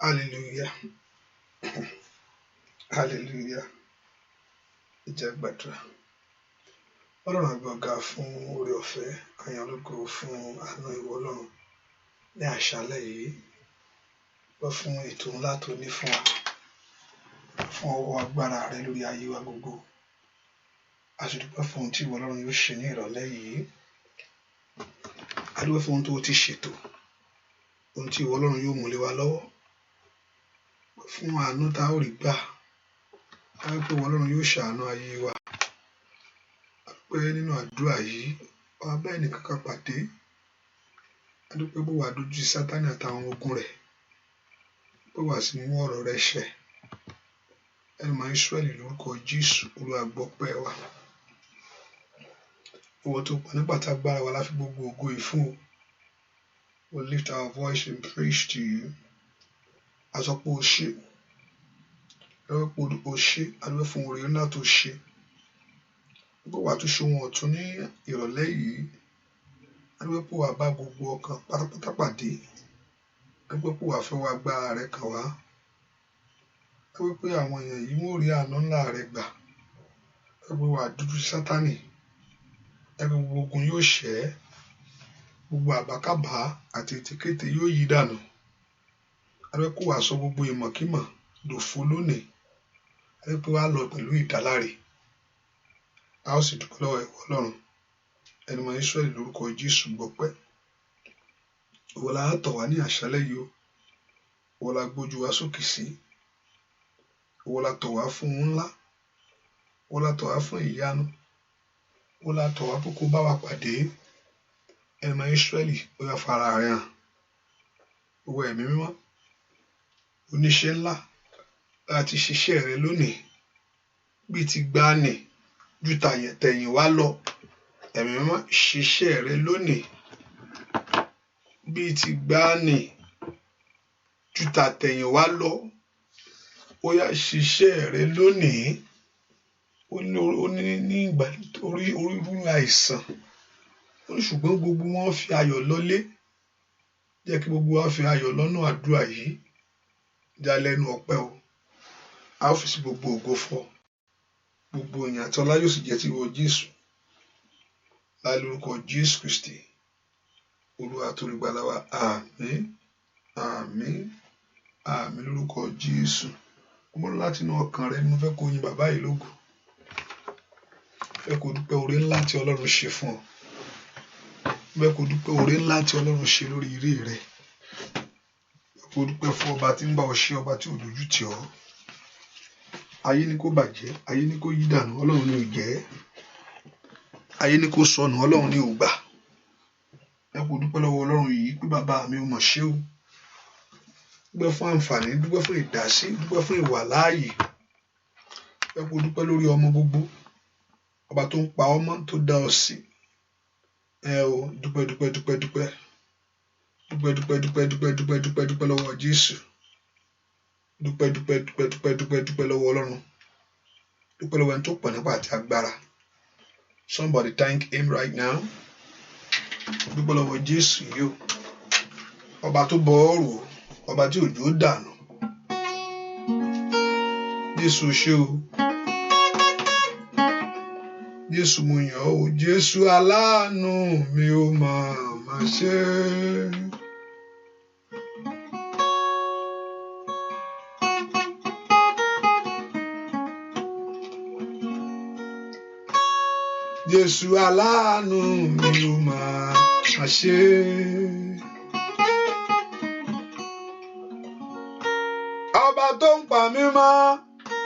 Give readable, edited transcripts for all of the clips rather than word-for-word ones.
Hallelujah. Hallelujah. Ìjẹ́ gbàdúrà. Ọlọ́run àgbà ọ̀gá fún oore ọ̀fẹ́, àyàn ológo fún àánú ìwọ Ọlọ́run ní àṣálẹ́ yìí. Wọ́n fún ètò ńlá tó ní fún wa, fún ọwọ́ agbára rẹ lórí ayé wa gbogbo. A sì dúpẹ́ fún ohun tí ìwọ Ọlọ́run yóò ṣe ní ìrọ̀lẹ́ yìí. adúpẹ́ fún ohun tó ti ṣètò, ohun tí ìwọ Ọlọ́run yóò mú lé wa lọ́wọ́, fún àánú tá ó rí gbà, adúpẹ́ pé ìwọ Ọlọ́run yóò ṣàánú ayé wa. Adúpẹ́ nínú àdúrà yìí wà bẹ́ẹ̀ ní kankan pàdé, adúpẹ́ bó wà dojú Sátánì àtàwọn ogun rẹ̀, bó wà sí mú ọ̀rọ̀ rẹ̀ ṣẹ. Ẹnu máa Ísírẹ́lì lórúkọ Jésù Olúwa gbọpẹ́ wa. Ìwọ tó pọ̀ nípa tágbára wa láfi gbogbo ògo yìí fún o. We lift our voice in praise to you. A sọ pé o ṣé, lọ́wọ́ pé o ṣé, adúpẹ́ fún oore ńlá tó ṣe. Bó wà tó ṣe ohun ọ̀tun ní ìrọ̀lẹ́ yìí, adúpẹ́ pé wà bá gbogbo ọkàn pátápátá pàdé, adúpẹ́ pé wà fẹ́ wá agbára rẹ̀ kàn wá, adúpẹ́ pé àwọn èèyàn yìí wọ́n rí àánú ńlá rẹ̀ gbà, adúpẹ́ pé wà dúdú Sátánì, ẹgbẹ́ gbogbo ogun yóò ṣẹ́, gbogbo àbákàbá àti ètíkété yóò yí dànù. Adúpẹ́ pé wà sọ gbogbo ìmọ̀kímọ̀ dòfo lónìí, adúpẹ́ pé wà lọ pẹ̀lú ìdáláre. A ó sì dúpẹ́ lọ́wọ́ ìwọ Ọlọ́run. Ẹnu máa Ísírẹ́lì lórúkọ Jésù gbọpẹ́. Ìwọ la tọ̀ wá ní àṣálẹ́ yìí o, ìwọ la gbójú wa sókè sí, ìwọ la tọ̀ wá fún ohun ńlá, ìwọ la tọ̀ wá fún ìyanu, ìwọ la tọ̀ wá pé kó bá wa pàdé. Ẹnu máa Ísírẹ́lì ó yá fara rẹ̀ hàn. Ìwọ ẹ̀mí mímọ́, oníṣẹ́ ńlá láti ṣiṣẹ́ rẹ lónìí bíi ti gbáànì ju tẹ̀yìn wá lọ. Ẹ̀mí mímọ́ ṣiṣẹ́ rẹ lónìí bíi ti gbáànì ju tẹ̀yìn wá lọ. Ó yá ṣiṣẹ́ rẹ lónìí. Ó ní ní ìgbà orí rúru àìsàn, ó ní ṣùgbọ́n gbogbo wọn fi ayọ̀ lọlé. Jẹ́ kí gbogbo wa fi ayọ̀ lọ́nà àdúrà yìí, já lẹ́nu ọpẹ́ o. A ó fi sí gbogbo ògo fún ọ. Gbogbo ìyìn àti ọlá yóò sì jẹ́ ti ìwọ Jésù. Láì lórúkọ Jésù Kristi, Olúwa àti Olùgbàlà wa. Àmín, àmín, àmín lórúkọ Jésù. Mo ní láti inú ọkàn rẹ, mo fẹ́ kó yin bàbá yìí lógo. Fẹ́ kó dúpẹ́ oore ńlá tí Ọlọ́run ṣe fún ọ. Fẹ́ kó dúpẹ́ oore ńlá tí Ọlọ́run ṣe lórí ilé rẹ. Fẹ́ kó dúpẹ́ fún ọba tí ń bá ọ ṣe, ọba tí ò dojú tì ọ́. Ayé ní kó bàjẹ́, ayé ní kó yí dànù, Ọlọ́run ní ò jẹ́. Ayé ní kó sọnù, Ọlọ́run ní ò gbà. Fẹ́ kó dúpẹ́ lọ́wọ́ Ọlọ́run yìí pé bàbá mi ò mọ̀ ṣe o. Dúpẹ́ fún àǹfààní, dúpẹ́ fún ìdásí, dúpẹ́ fún ìwà láàyè. Fẹ́ kó dúpẹ́ lórí ọmọ gbogbo, ọba tó ń pa ọmọ tó dá ọ sí. Dúpẹ́ dúpẹ́ dúpẹ́ dúpẹ́ dúpẹ́ dúpẹ́ dúpẹ́ dúpẹ́ dúpẹ́ dúpẹ́ dúpẹ́ lọ́wọ́ Jésù. Dúpẹ́ dúpẹ́ dúpẹ́ dúpẹ́ dúpẹ́ dúpẹ́ lọ́wọ́ Ọlọ́run. Dúpẹ́ lọ́wọ́ ẹni tó pọ̀ nípa àti agbára. Somebody thank him right now. Dúpẹ́ lọ́wọ́ Jésù yìí o. Ọba tó bọ ọrùn, ọba tí òjò dànù. Jésù ṣé o. Jésù mo yàn ọ́ o. Jésù aláàánú mi ò máa ṣe. Jésù aláàánú mi ò máa ṣe. Ọba tó ń pa mí mọ́,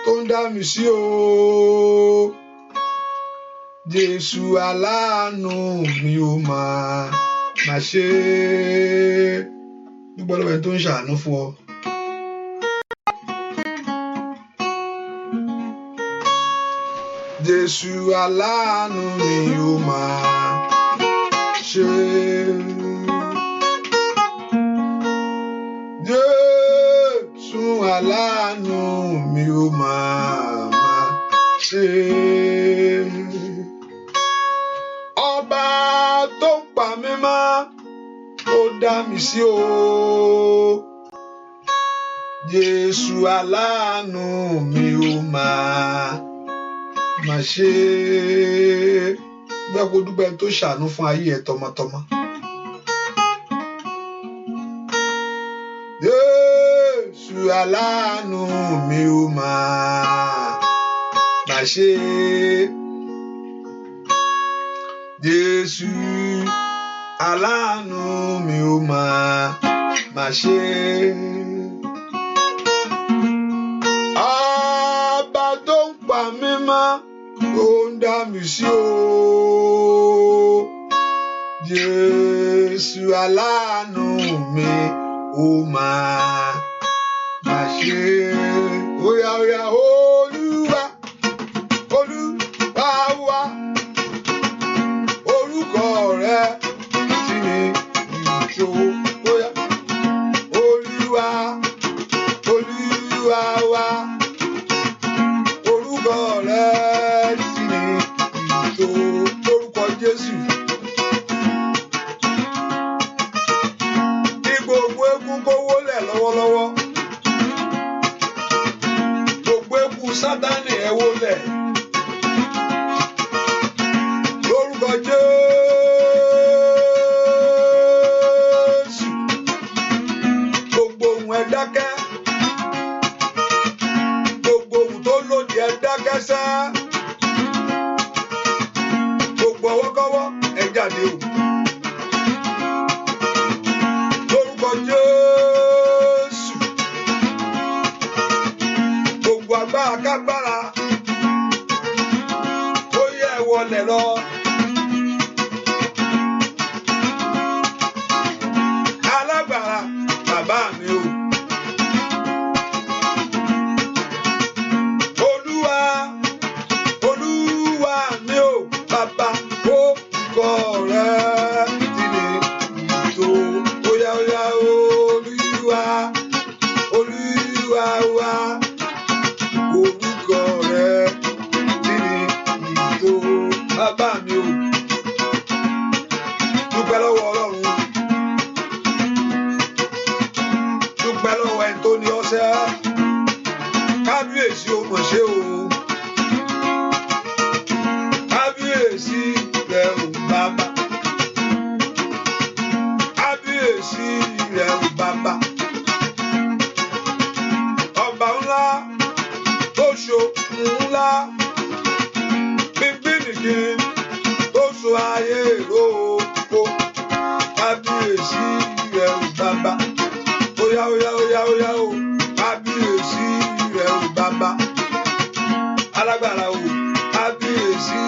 tó ń dá mi sí o. Jésù aláàánú mi ò máa ṣe. Dúpẹ́ lọ́wọ́ ẹni tó ń ṣàánú fún ọ. Jésù aláàánú mi ò máa ṣe. Jésù aláàánú mi ò máa ṣe. Ọba tó ń pa mí mọ́, ó dá mi sí o. Jésù aláàánú mi ò máa ṣe. Bẹ́ẹ̀ kó dúpẹ́ tó ṣàánú fún ayé ẹ̀ tọmọtọmọ. Jésù aláàánú mi ò máa ṣe. Jésù aláàánú mi ò máa ṣe. Ọba tó ń pa mí mọ́ ó ń dá mi sí o. Jésù aláàánú mi ò máa ṣe. Óyá óyá Olúwa Olúwa wa orúkọ rẹ̀ sì ni ìjó. Óyá Olúwa Olúwa wa orúkọ rẹ̀ sì ni ìjó. Lórúkọ Jésù. Ní gbogbo egun kó wólẹ̀ lọ́wọ́lọ́wọ́. Gbogbo egun Sátánì ẹ wólẹ̀. Lórúkọ Jésù. Gbogbo ohùn ẹ dákẹ́. Gbogbo ohùn tó lòdì ẹ dákẹ́ sẹ́. Gbogbo ọwọ́kọ́wọ́ ẹ jáde o. Lórúkọ Jésù. Gbogbo agbára kágbára ó yẹ ẹ wọlẹ̀ lọ. Alágbára bàbá mi o. Olúwa Olúwa mi o. Bàbá orúkọ rẹ̀ ti ní ìjó. Óyá óyá Olúwa Olúwa wa orúkọ rẹ̀ ti ní ìjó. Bàbá mi o. Dúpẹ́ lọ́wọ́ Ọlọ́run. Dúpẹ́ lọ́wọ́ ẹni tó ní ọ̀sẹ̀. Kábíyèsí o mọ̀ ṣe o. Kábíyèsí rẹ̀ o bàbá. Kábíyèsí rẹ̀ o bàbá. Ọba ńlá tó ṣo ńlá. Bíbínìkì tó so ayé ròó. Kábíyèsí rẹ̀ o bàbá. Óyá óyá óyá óyá o. Kábíyèsí rẹ̀ o bàbá. Alágbára o. Kábíyèsí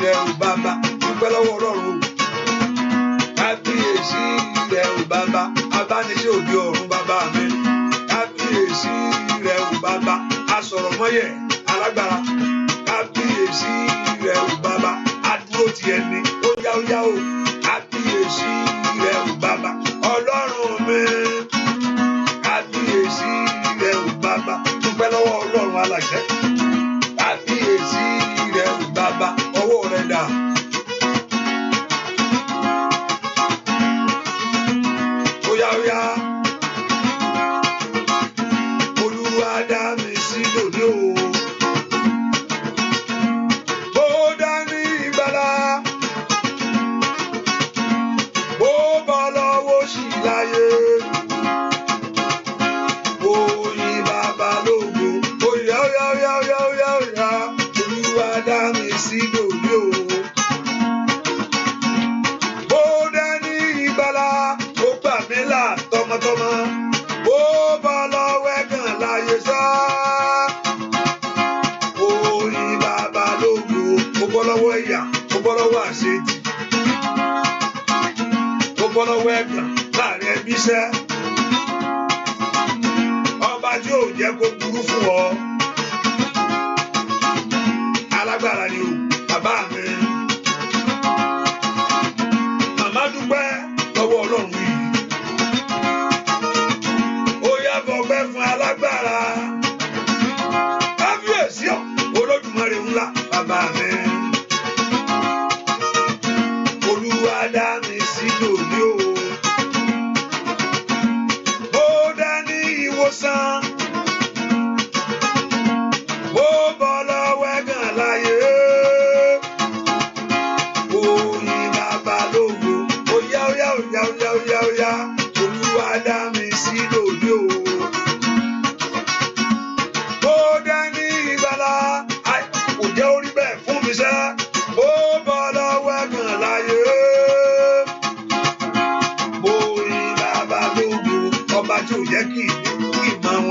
rẹ̀ o bàbá. Dúpẹ́ lọ́wọ́ Ọlọ́run o. Kábíyèsí rẹ̀ o bàbá. Abániṣe òde ọ̀run bàbá mi. Kábíyèsí rẹ̀ o bàbá. Asọ̀rọ̀ mọ́yẹ̀ alágbára. Kábíyèsí rẹ̀ o bàbá. Adúró ti ẹni. Óyá óyá o. Kábíyèsí rẹ̀ o bàbá. Ọlọ́run mi. Kábíyèsí rẹ̀ o bàbá. Dúpẹ́ lọ́wọ́ Ọlọ́run aláṣẹ. Kábíyèsí rẹ̀ o bàbá. Ọwọ́ rẹ̀ dà. Óyá óyá. Olúwa dá mi sí lónìí o. Bó dá ní ìgbàlà. Bó bọ́ lọ́wọ́ sí láyé. Oyin bàbá lógo. Óyá óyá óyá óyá óyá óyá. Olúwa dá mi sí lónìí o. Bó dá ní ìgbàlà. Ó gbà mí là tọmọtọmọ. Bó bọ́ lọ́wọ́ ẹ̀gàn láyé sá. Oyin bàbá lógo. Ó bọ́ lọ́wọ́ ẹ̀yà. Ó bọ́ lọ́wọ́ àṣetì. Ó bọ́ lọ́wọ́ ẹ̀gàn láàrin ẹbí sẹ́. Ọba tí ò jẹ́ kó burú fún ọ. Alágbára ni o, bàbá mi. Màmá dúpẹ́ lọ́wọ́ Ọlọ́run yìí. Ó yá fọpẹ́ fún alágbára. Kábíyèsí ọ̀ Olódùmarè ńlá bàbá mi. Olúwa dá mi sí lónìí o. Ó dá ní ìwòsàn.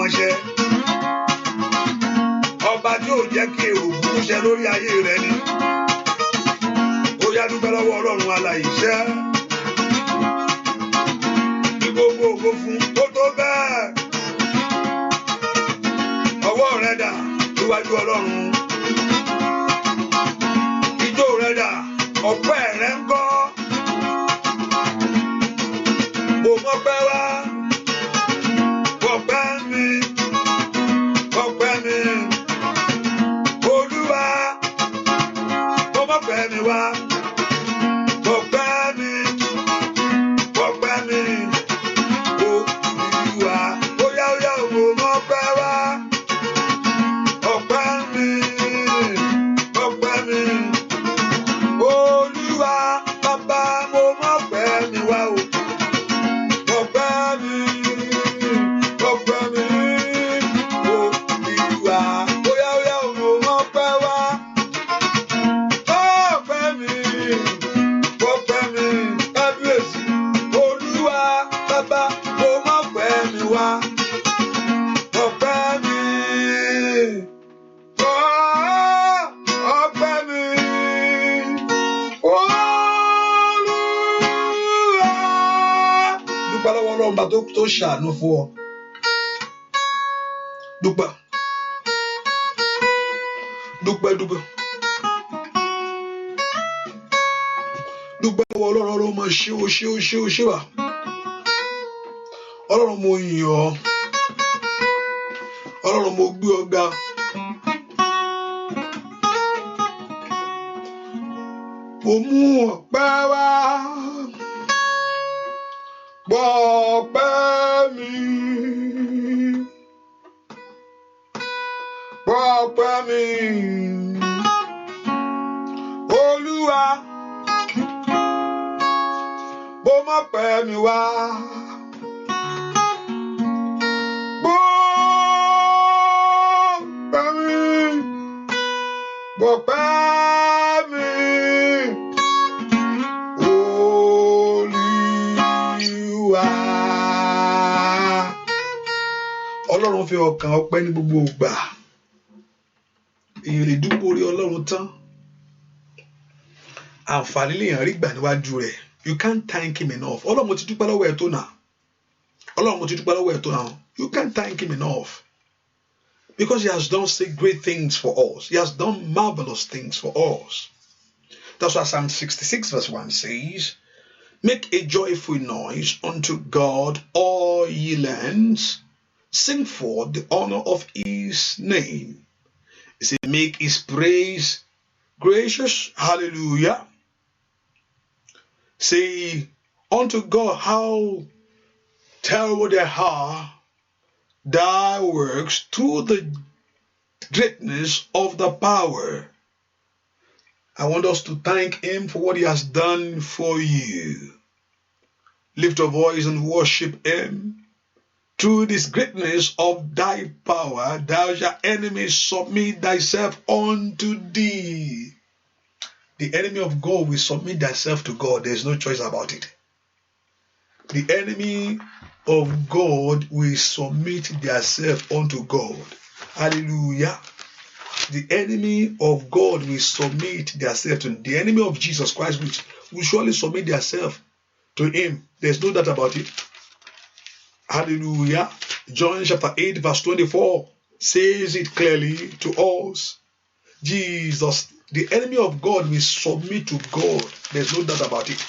wọn ṣẹ. Ọba tí ò jẹ́ kí èrò burú ṣẹ lórí ayé rẹ ni. Ó yá dúpẹ́ lọ́wọ́ Ọlọ́run alààyè ṣẹ́. Ní gbogbo ògo fún tó tó bẹ́ẹ̀. Ọwọ́ rẹ dà níwájú Ọlọ́run. Ijó rẹ dà, ọpẹ́ rẹ ń kọ́. Mo mọ́pẹ́ wá. Ọpẹ́ mi. Ọpẹ́ mi. Olúwa. Mo mọ́pẹ́ mi wá. Ọpẹ́ mi. Ọpẹ́ mi. Olúwa. Óyá óyá mo mọ́pẹ́ wá. Ọpẹ́ mi. Ọpẹ́ mi. Olúwa. Bàbá mo mọ́pẹ́ mi wá o. Ọpẹ́ mi. Ọpẹ́ mi. Olúwa. Óyá óyá mo mọ́pẹ́ wá. Ọpẹ́ mi. Ọpẹ́ mi. Kábíyèsí. Olúwa. Bàbá mo mọ́pẹ́ mi wá. Ọpẹ́ mi. Ọpẹ́ mi. Olúwa. Dúpẹ́ lọ́wọ́ Ọlọ́run bá tó ṣàánú fún ọ. Dúpẹ́. Dúpẹ́ dúpẹ́. Dúpẹ́ lọ́wọ́ Ọlọ́run. Ọlọ́run mo ṣe o ṣe o ṣe o ṣe wà. Ọlọ́run mo yìn ọ́. Ọlọ́run mo gbé ọ ga. Mo mú ọpẹ́ wá. Gbọ́ ọpẹ́ mi. Gbọ́ ọpẹ́ mi. Olúwa. Mo mọ́pẹ́ mi wá. Gbọ́ ọpẹ́ mi. Gbọ́ ọpẹ́ mi. Olúwa. Ọlọ́run fi ọkàn ọpẹ́ ní gbogbo ìgbà. Èyí lè dúpọ̀ orí Ọlọ́run tán. Àǹfààní lèèyàn rí gbà níwájú rẹ̀. You can't thank him enough. Ọlọ́run mo ti dúpẹ́ lọ́wọ́ ẹ̀ tó nà. Ọlọ́run mo ti dúpẹ́ lọ́wọ́ ẹ̀ tó nà. You can't thank him enough. Because he has done great things for us. He has done marvelous things for us. That's why Psalm 66 verse 1 says, make a joyful noise unto God, all ye lands. Sing forth the honor of his name. He said, make his praise gracious. Hallelujah. Say unto God, how terrible they are, thy works, through the greatness of the power. I want us to thank him for what he has done for you. Lift your voice and worship him. Through this greatness of thy power, thou shalt enemies submit thyself unto thee. The enemy of God will submit thyself to God. There is no choice about it. The enemy of God will submit themselves unto God. Hallelujah. The enemy of God will submit themselves to him. The enemy of Jesus Christ will surely submit themselves to him. There's no doubt about it. Hallelujah. John chapter 8 verse 24 says it clearly to us. Jesus, the enemy of God will submit to God. There's no doubt about it.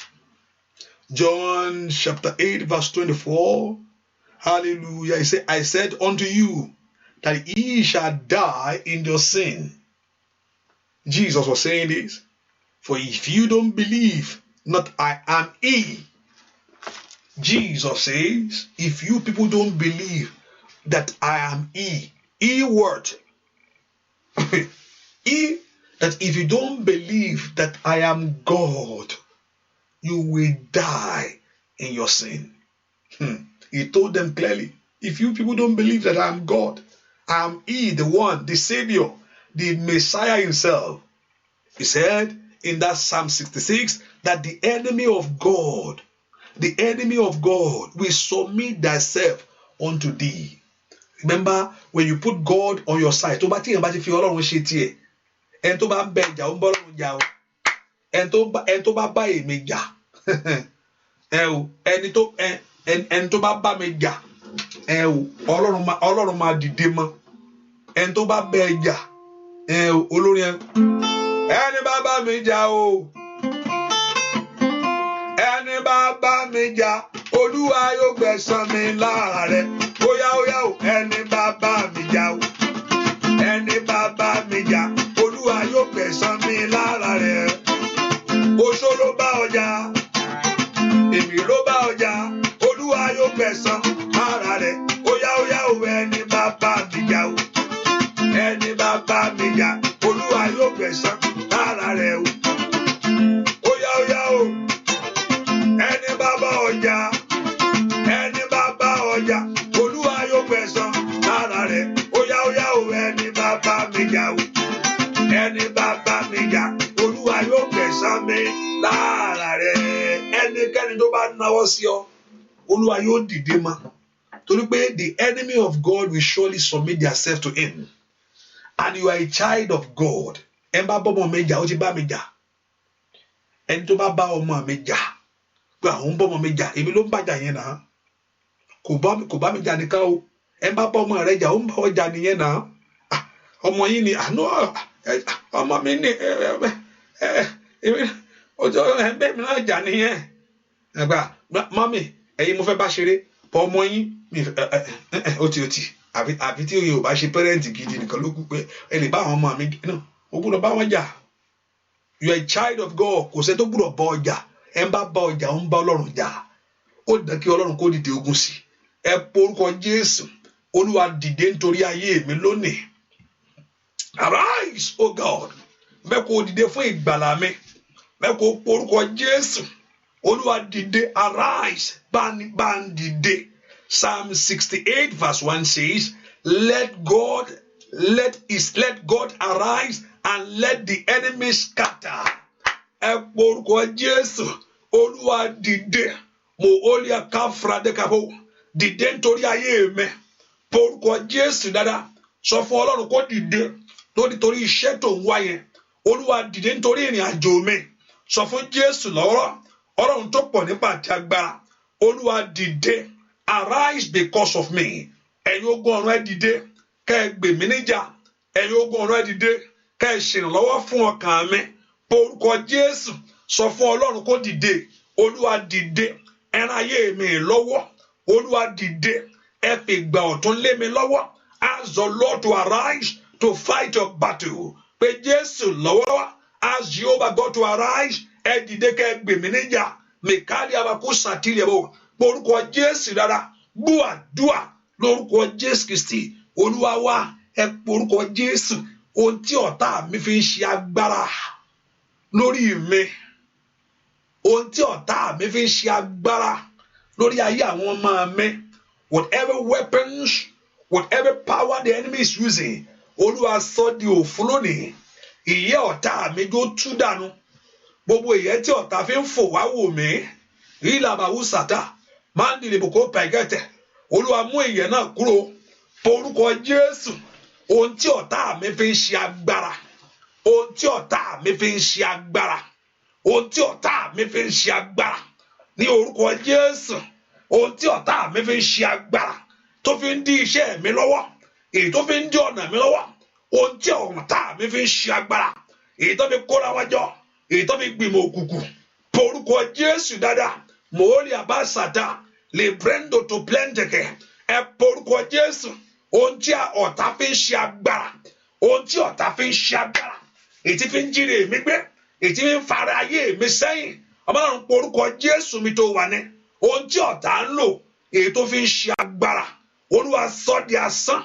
John chapter 8 verse 24. Hallelujah. He said, I said unto you that ye shall die in your sin. Jesus was saying this. For if you don't believe, not I am he. Jesus says, if you people don't believe that I am he what? He, that if you don't believe that I am God, you will die in your sin. He told them clearly, if you people don't believe that I am God, I am he, the one, the Savior, the Messiah himself. He said in that Psalm 66 that the enemy of God will submit thyself unto thee. Remember, when you put God on your side, tó bá tí èèyàn bá ti fi Ọlọ́run ṣe tiẹ̀, ẹni tó bá ń bẹ ìjà ó ń bọ́ Ọlọ́run jà o, ẹni tó bá bá èmi jà ẹni tó bá bá mi jà Ọlọ́run máa dìde mọ́, ẹni tó bá bẹ ìjà olórí ẹni bá bá mi jà o, ẹni bá bá mi jà Olúwa yóò gbẹ̀san mi lára rẹ̀. Óyá o, ẹni bá bá mi jà o, ẹni bá bá mi jà Olúwa yóò gbẹ̀san mi lára rẹ̀. Oṣó ló bá ọjà, èmi ló bá ọjà, Olúwa yóò gbẹ̀san lára rẹ̀. Óyá o, ẹni bá bá mi jà o, ẹni bá bá mi jà Olúwa yóò gbẹ̀san lára rẹ̀ o. Óyá o, ẹni bá bá ọjà, ẹni bá bá ọjà Olúwa yóò gbẹ̀san lára rẹ̀. Óyá o, ẹni bá bá mi jà o, ẹni bá bá mi jà Olúwa yóò gbẹ̀san mi lára rẹ̀. Ẹnikẹ́ni tó bá náwó sí ọ Olúwa yóò dìde mọ́, torí pé the enemy of God will surely submit themselves to him, and you are a child of God. Ẹ bá bọ́ ọmọ mi jà ó ti bá mi jà, ẹni tó bá bá ọmọ mi jà pé àwọn ń bọ́ ọmọ mi jà èmi ló ń bàjà yẹn náà, kò bá mi jà nìkan o, ẹ bá bọ́ ọmọ rẹ jà ó ń bá ọjà nìyẹn náà. Ọmọ yín ni àná ọmọ mi ní ọjọ́ ẹgbẹ́ mi náà jà nìyẹn. Ẹgbà mọ́mì ẹ̀yin mo fẹ́ bá ṣeré pọ̀ ọmọ yín ó ti àfi tí òye ò bá ṣe pẹ́rẹ́ǹtì gidi nìkan ló kú pé ẹ lè bá àwọn ọmọ mi náà ó gbọ́dọ̀ bá wọn jà. You are a child of God, kò sẹ́ tó gbọ́dọ̀ bá ọjà, ẹ bá bá ọjà ó ń bá Ọlọ́run jà. Ó dán kí Ọlọ́run kó dìde ogun sí. Ẹ porúkọ Jésù, Olúwa dìde nítorí ayé mi lónìí. Arise, O God, bẹ́ẹ̀ kó dìde fún ìgbàlà mi, bẹ́ẹ̀ kó porúkọ Jésù, Olúwa dìde, arise, bá ń dìde. Psalm 68 verse 1 says, let God arise and let the enemy scatter. Ẹ porúkọ Jésù, Olúwa dìde, mo olia kafra de kabo, dìde nítorí ayé mi. Porúkọ Jésù dáadáa, sọ fún Ọlọ́run kó dìde nítorí iṣẹ́ tó ń wá yẹn. Olúwa dìde nítorí ìrìn àjò mi. Sọ fún Jésù lọ́rọ̀, Ọlọ́run tó pọ̀ nípa àti agbára. Olúwa dìde, arise because of me. Ẹ̀yin ogun ọ̀run ẹ dìde, kẹ́ ẹ gbè mí níjà. Ẹ̀yin ogun ọ̀run ẹ dìde, kẹ́ ẹ ṣèrànlọ́wọ́ fún ọkàn mi. Porúkọ Jésù, sọ fún Ọlọ́run kó dìde. Olúwa dìde, ẹ ràn ayé mi lọ́wọ́. Olúwa dìde, ẹ fi ìgbà ọ̀tún lé mi lọ́wọ́. Ask the Lord to arise to fight your battle. Pé Jésù lọ́wọ́lọ́wọ́. Ask Jehovah God to arise. Ẹ dìde kẹ́ ẹ gbè mí níjà. Mèkálí abakú sàtìlẹ̀ bò. Porúkọ Jésù dára. Gbúàdúà lórúkọ Jésù Kristi. Olúwa wá, ẹ porúkọ Jésù. Ohun tí ọ̀tá mi fi ń ṣe agbára lórí mi. Ohun tí ọ̀tá mi fi ń ṣe agbára lórí ayé àwọn ọmọ mi. Whatever weapons, whatever power the enemy is using, Olúwa sọ di òfo lónìí. Ìyẹ́ ọ̀tá mi jó tú dànù. Gbogbo ìyẹ́ tí ọ̀tá fi ń fò wá wò mí. Ìlàbàwù sàtà, máa ń dìlẹ̀ bòkó pẹ̀gẹ́tẹ̀. Olúwa mú ìyẹ́ náà kúrò. Porúkọ Jésù, ohun tí ọ̀tá mi fi ń ṣe agbára. Ohun tí ọ̀tá mi fi ń ṣe agbára. Ohun tí ọ̀tá mi fi ń ṣe agbára. Ní orúkọ Jésù, ohun tí ọ̀tá mi fi ń ṣe agbára. Tó fi ń dí iṣẹ́ mi lọ́wọ́. Èyí tó fi ń dí ọ̀nà mi lọ́wọ́. Ohun tí ọ̀tá mi fi ń ṣe agbára. Èyí tó fi kóra wájọ́. Èyí tó fi gbìmọ̀ òkùnkùn. Porúkọ Jésù dáadáa. Mòólì àbáṣàdá. Lè brendo tó plẹ́ǹtẹ̀kẹ̀. Ẹ porúkọ Jésù. Ohun tí ọ̀tá fi ń ṣe agbára. Ohun tí ọ̀tá fi ń ṣe agbára. Èyí tí fi ń jíire mi gbé. Èyí tí fi ń fara ayé mi sẹ́yìn. Ọmọlọ́run porúkọ Jésù mi tó wà ní. Ohun tí ọ̀tá ń lò. Èyí tó fi ń ṣe agbára. Olúwa sọ di asán.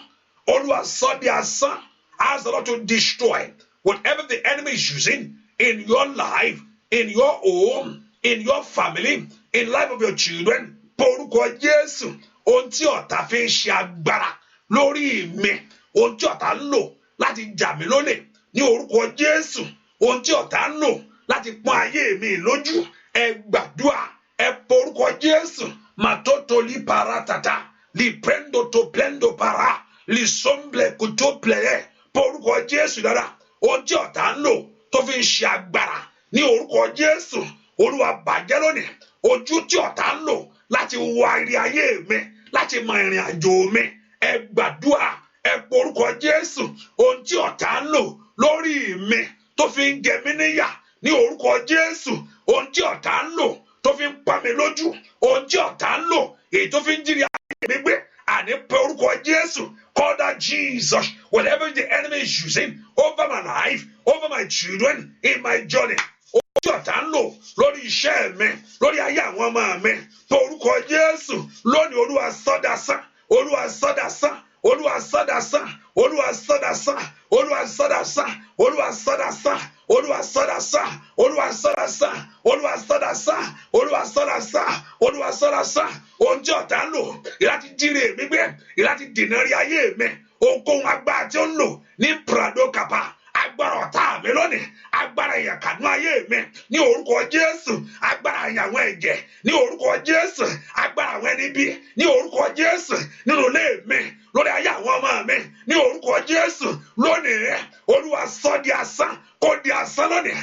Olúwa sọ di asán. Ask the Lord to destroy whatever the enemy is using in your life, in your home, in your family, in life of your children. Porúkọ Jésù. Ohun tí ọ̀tá fi ń ṣe agbára lórí mi. Ohun tí ọ̀tá ń lò láti jà mí lólè. Ní orúkọ Jésù. Ohun tí ọ̀tá ń lò láti pọ́n ayé mi lójú. Ẹ gbàdúrà. Ẹ porúkọ Jésù. Màtótólì paratata. li prendo to plendo para li somble kuto pleye porúkọ Jésù dára ohun tí ọ̀tá ń lò tó fi ń ṣe agbára ní orúkọ Jésù Olúwa bàjẹ́ lónìí ojú tí ọ̀tá ń lò láti wo ìrìn ayé mi láti mọ ìrìn àjò mi ẹ gbàdúrà ẹ porúkọ Jésù ohun tí ọ̀tá ń lò lórí mi tó fi ń jẹ mí níyà ní orúkọ Jésù ohun tí ọ̀tá ń lò tó fi ń pa mí lójú ohun tí ọ̀tá ń lò èyí tó fi ń jírí ayé mi gbé àní pé orúkọ Jésù call that Jesus whatever the enemy is using over my life over my children in my journey ohun tí ọ̀tá ń lò lórí iṣẹ́ mi lórí ayé àwọn ọmọ mi pé orúkọ Jésù lónìí Olúwa sọ́dásán Olúwa sọ́dásán Olúwa sọ́dásán Olúwa sọ́dásán Olúwa sọ́dásán Olúwa sọ́dásán Olúwa sọ́dásán Olúwa sọ́dásán Olúwa sọ́dásán Olúwa sọ́dásán Olúwa sọ́dásán ohun tí ọ̀tá ń lò láti jíire mi gbé láti dènà rí ayé mi ohunkóhun agbára tí ó ń lò ní Prado Kapa agbára ọ̀tá mi lónìí agbára ìyàkànú ayé mi ní orúkọ Jésù agbára ìyàwó ẹ̀jẹ̀ ní orúkọ Jésù agbára àwọn ẹni bí ní orúkọ Jésù nínú ilé mi lórí ayé àwọn ọmọ mi ní orúkọ Jésù lónìí Olúwa sọ di asán kó di asán lónìí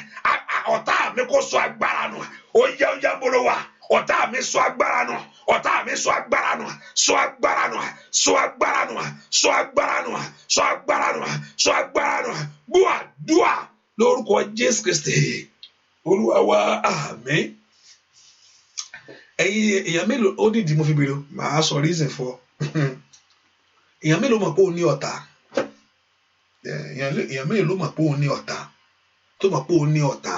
ọ̀tá mi kó sọ agbára nù ó yẹ bolo wa ọ̀tá mi sọ agbára nù ọ̀tá mi sọ agbára nù sọ agbára nù sọ agbára nù sọ agbára nù sọ agbára nù sọ agbára nù gbọ́ àdúrà lórúkọ Jésù Kristi Olúwa wa àmín. ẹ̀yin èèyàn mélòó ó dìdí mo fi bèrè màá sọ reason for èèyàn mélòó mọ̀ pé ó ní ọ̀tá èèyàn mélòó mọ̀ pé ó ní ọ̀tá tó mọ̀ pé ó ní ọ̀tá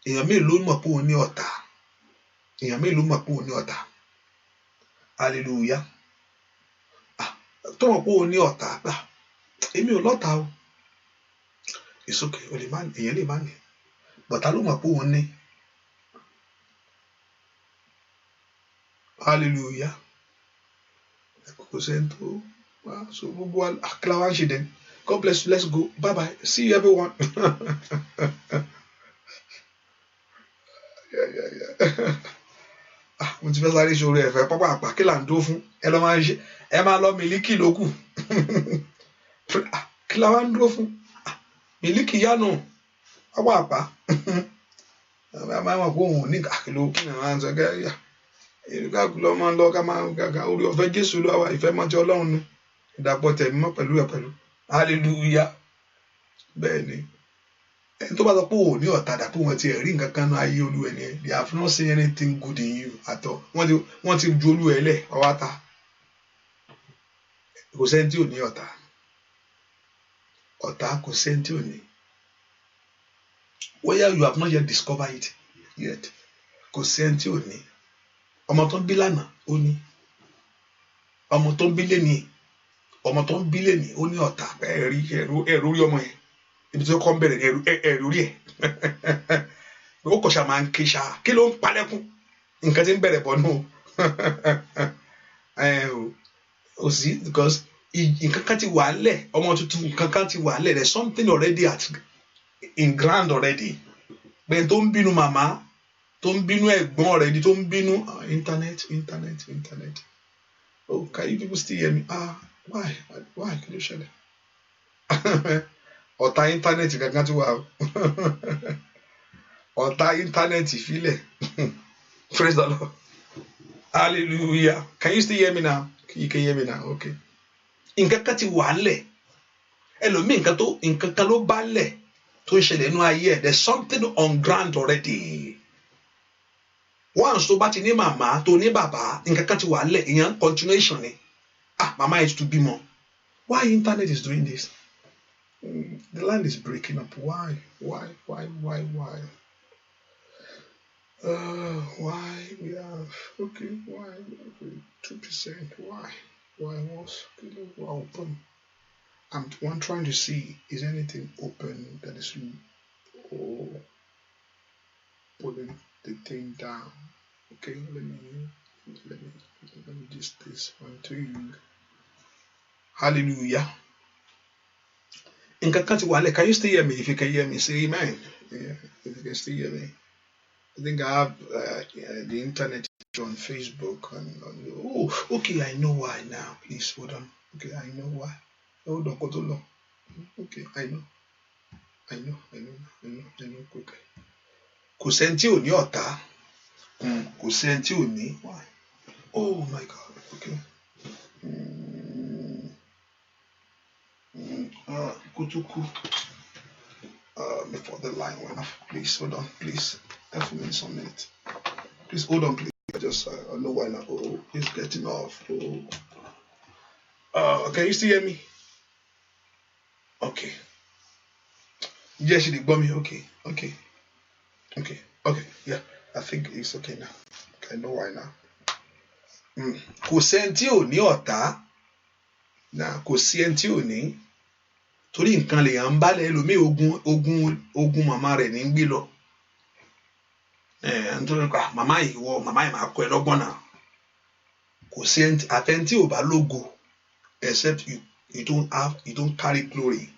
èèyàn mélòó mọ̀ pé ó ní ọ̀tá èèyàn mélòó mọ̀ pé ó ní ọ̀tá hallelujah tó mọ̀ pé ó ní ọ̀tá gbà èmi ò lọ́tá o it's okay o lè má èèyàn lè má ní bọ̀tá ló mọ̀ pé ó ní hallelujah kò sẹ́ni tó wá so gbogbo àkàlà wa ń ṣe dẹ́n God bless you let's go bye bye see you everyone. mo ti fẹ́ sáré ṣòro ẹ̀fẹ́ pápá àpá kí là ń dó fún ẹ lọ́ máa ń ṣe ẹ máa lọ mílíkì lókù kí là wá ń dó fún mílíkì yánu pápá àpá máa mọ̀ pé òun ò ní kàkìlò kí ni àwọn àǹsọ̀ gẹ́gẹ́ ká lọ máa lọ ká máa gàgà orí ọ̀fẹ́ Jésù ló wà ìfẹ́ mọ́tí Ọlọ́run ni ìdàpọ̀ tẹ̀mí mọ́ pẹ̀lú ẹ̀ pẹ̀lú hallelujah bẹ́ẹ̀ ni ẹni tó bá sọ pé òun ní ọ̀tá dà pé wọ́n ti rí nǹkan kan náà ayé olúwa ẹni ẹ̀ they have not seen anything good in you at all wọ́n ti ju olúwa ẹ lẹ̀ ọwọ́ ta kò sẹ́ni tí ò ní ọ̀tá kò sẹ́ni tí ò ní whether you have not yet discovered it yet kò sẹ́ni tí ò ní ọmọ tó ń bí lánàá ó ní ọmọ tó ń bí lẹ́ni ó ní ọ̀tá ẹ̀rú rí ọmọ yẹn ibi tí ó kọ́ ń bẹ̀rẹ̀ ẹ̀rú rí ẹ̀ ó kọ̀ ṣá máa ń ké ṣá kí ló ń palẹ́kùn nǹkan tí ń bẹ̀rẹ̀ bọ̀ nù ó sì because nǹkan kan ti wà lẹ̀ ọmọ tuntun nǹkan kan ti wà lẹ̀ there's something already in ground already bẹ́ẹ̀ tó ń bínú màmá tó ń bínú ẹ̀gbọ́n already tó ń bínú internet oh can you people still hear me why kí ló ṣẹlẹ̀ ọ̀tá íńtánẹ́ẹ̀tì kankan ti wà o ọ̀tá íńtánẹ́ẹ̀tì filẹ̀ praise the Lord hallelujah can you still hear me now you can hear me now okay nǹkan kan ti wà lẹ̀ ẹlòmíì nǹkan kan ló bá lẹ̀ tó ń ṣẹlẹ̀ nínú ayé ẹ̀ there's something on ground already once tó bá ti ní màmá tó ní bàbá nǹkan kan ti wà lẹ̀ ìyẹn continuation ni mama is to bímọ why internet is doing this. The land is breaking up. Why? Why we have okay? Why 2%? Why was open? I'm trying to see is anything open that is putting the thing down. Okay, let me just this one to you. Hallelujah. Can you still hear me? If you can hear me, say amen. Yeah, if you can still hear me. I think I have the internet on Facebook and oh, okay, I know why now. Please hold on. Okay, I know why. Hold on, hold on. Okay, I know. Okay. Kò sẹ́ni tí ò ní ọ̀tá. Kò sẹ́ni tí ò ní. Why? Oh my God. Okay. Kutuku. Before the line went off. Please hold on. Please. Have a minute, some minute. Please hold on, please. I know why now. Oh, it's getting off. Oh. Can you still hear me? Okay. Yes, you did bomb me. Okay. Yeah, I think it's okay now. I know why now. Kò sẹ́ni tí ò ní ọ̀tá. Kò sí ẹni tí ò ní. Torí nǹkan lèèyàn ń bá lẹ̀ ẹlòmíì ogun màmá rẹ̀ ní gbé lọ. Nítorí pé màmá yìí máa kọ́ ẹ lọ́gbọ́n náà. Kò sí àfẹ́ni tí ò bá lógo, except you don't carry glory,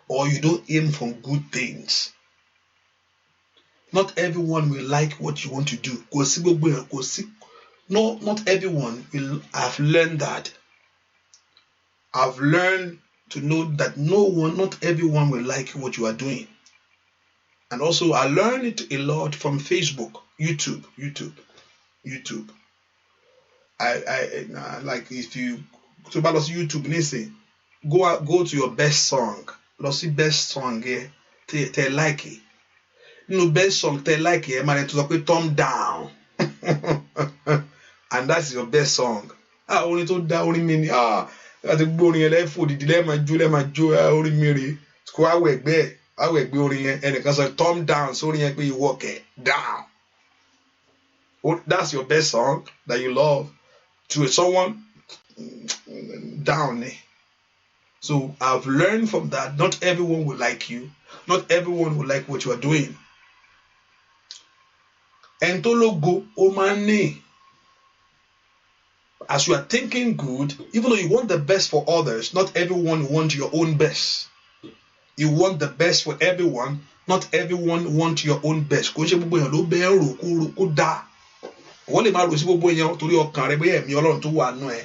or you don't aim for good things. Not everyone will like what you want to do. No, not everyone will. I've learned that. I've learned to know that not everyone will like what you are doing. And also, I learned it a lot from Facebook, YouTube. I like if you to balance YouTube, listen, go to your best song. Let's see best song here. Te like it. No best song te like it. Man, to say thumb down, and that's your best song. Only to down only mini. That's a boring life. The dilemma, only miri. Square work there. I will be only and because I thumb down, so you walk it down. That's your best song that you love to someone down. So I've learned from that. Not everyone will like you. Not everyone will like what you are doing. And to logo omani. As you are thinking good, even though you want the best for others, not everyone wants your own best. You want the best for everyone. Not everyone wants your own best. Kò ṣe gbogbo èèyàn ló bẹ́ẹ̀ rò kó dáa. Wọ́n lè máa rò sí gbogbo èèyàn torí ọkàn rẹ bóyá ẹ̀mí Ọlọ́run tó wà nù ẹ̀.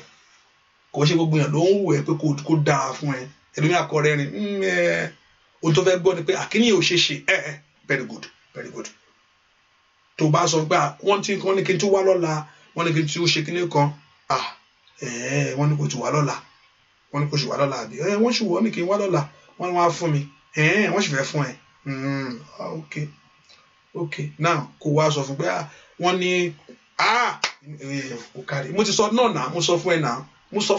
Kò ṣe gbogbo èèyàn ló ń wù ẹ́ pé kó dáa fún ẹ. Ẹlòmíì akọrẹ rìn ohun tó fẹ́ gbọ́ ni pé àkíní yóò ṣe very good. Tó bá sọ pé wọ́n ní kí n tún wá lọ́la, wọ́n ní kí n tún ṣe kíní kan. Wọ́n ní kò tún wá lọ́la. Àbí wọ́n sì wọ́n ní kí n wá lọ́la. Wọ́n wá fún mi. Wọ́n sì fẹ́ fún ẹ. Okay. Now kò wá sọ fún pé wọ́n ní kò kárí. Mo ti sọ náà mo sọ fún ẹ náà. Mo sọ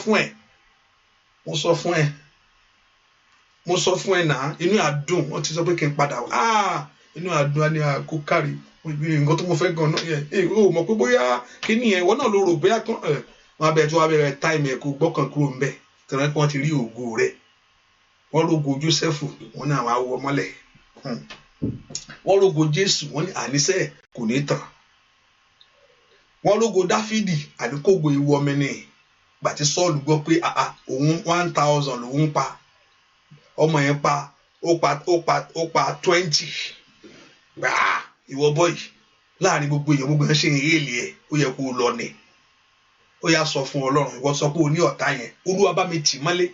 fún ẹ náà. Inú àdùn wọ́n ti sọ pé kí n padà wá. Inú àdùn á ní kò kárí. Nǹkan tó mo fẹ́ gan náà o mọ̀ pé bóyá kí ni ẹ̀ wọ́n náà ló rò bóyá kan wọ́n abẹ́ tí wọ́n abẹ́rẹ́ táìmù ẹ̀ kó gbọ́kàn kúrò ń bẹ̀ tẹ̀lé pé wọ́n ti rí ògo rẹ̀. Wọ́n rògo Jósẹ́fù wọ́n ní àwọn awọ mọ́lẹ̀. Wọ́n rògo Jésù wọ́n ní àníṣe kò ní tàn. Wọ́n rògo Dáfídì àdínkògbò ewu ọmọ ní gbàtí Sọ́ọ̀lù gbọ́ pé òun 1000 lòun pa ọmọ yẹn pa ó pa 20. Ìwọ bọ́yì láàrin gbogbo èèyàn ṣe ń hélì ẹ̀ ó yẹ kó lọ ní. Ó yá sọ fún Ọlọ́run ìwọ sọ pé o ní ọ̀tá yẹn Olúwa bá mi tì mọ́lé.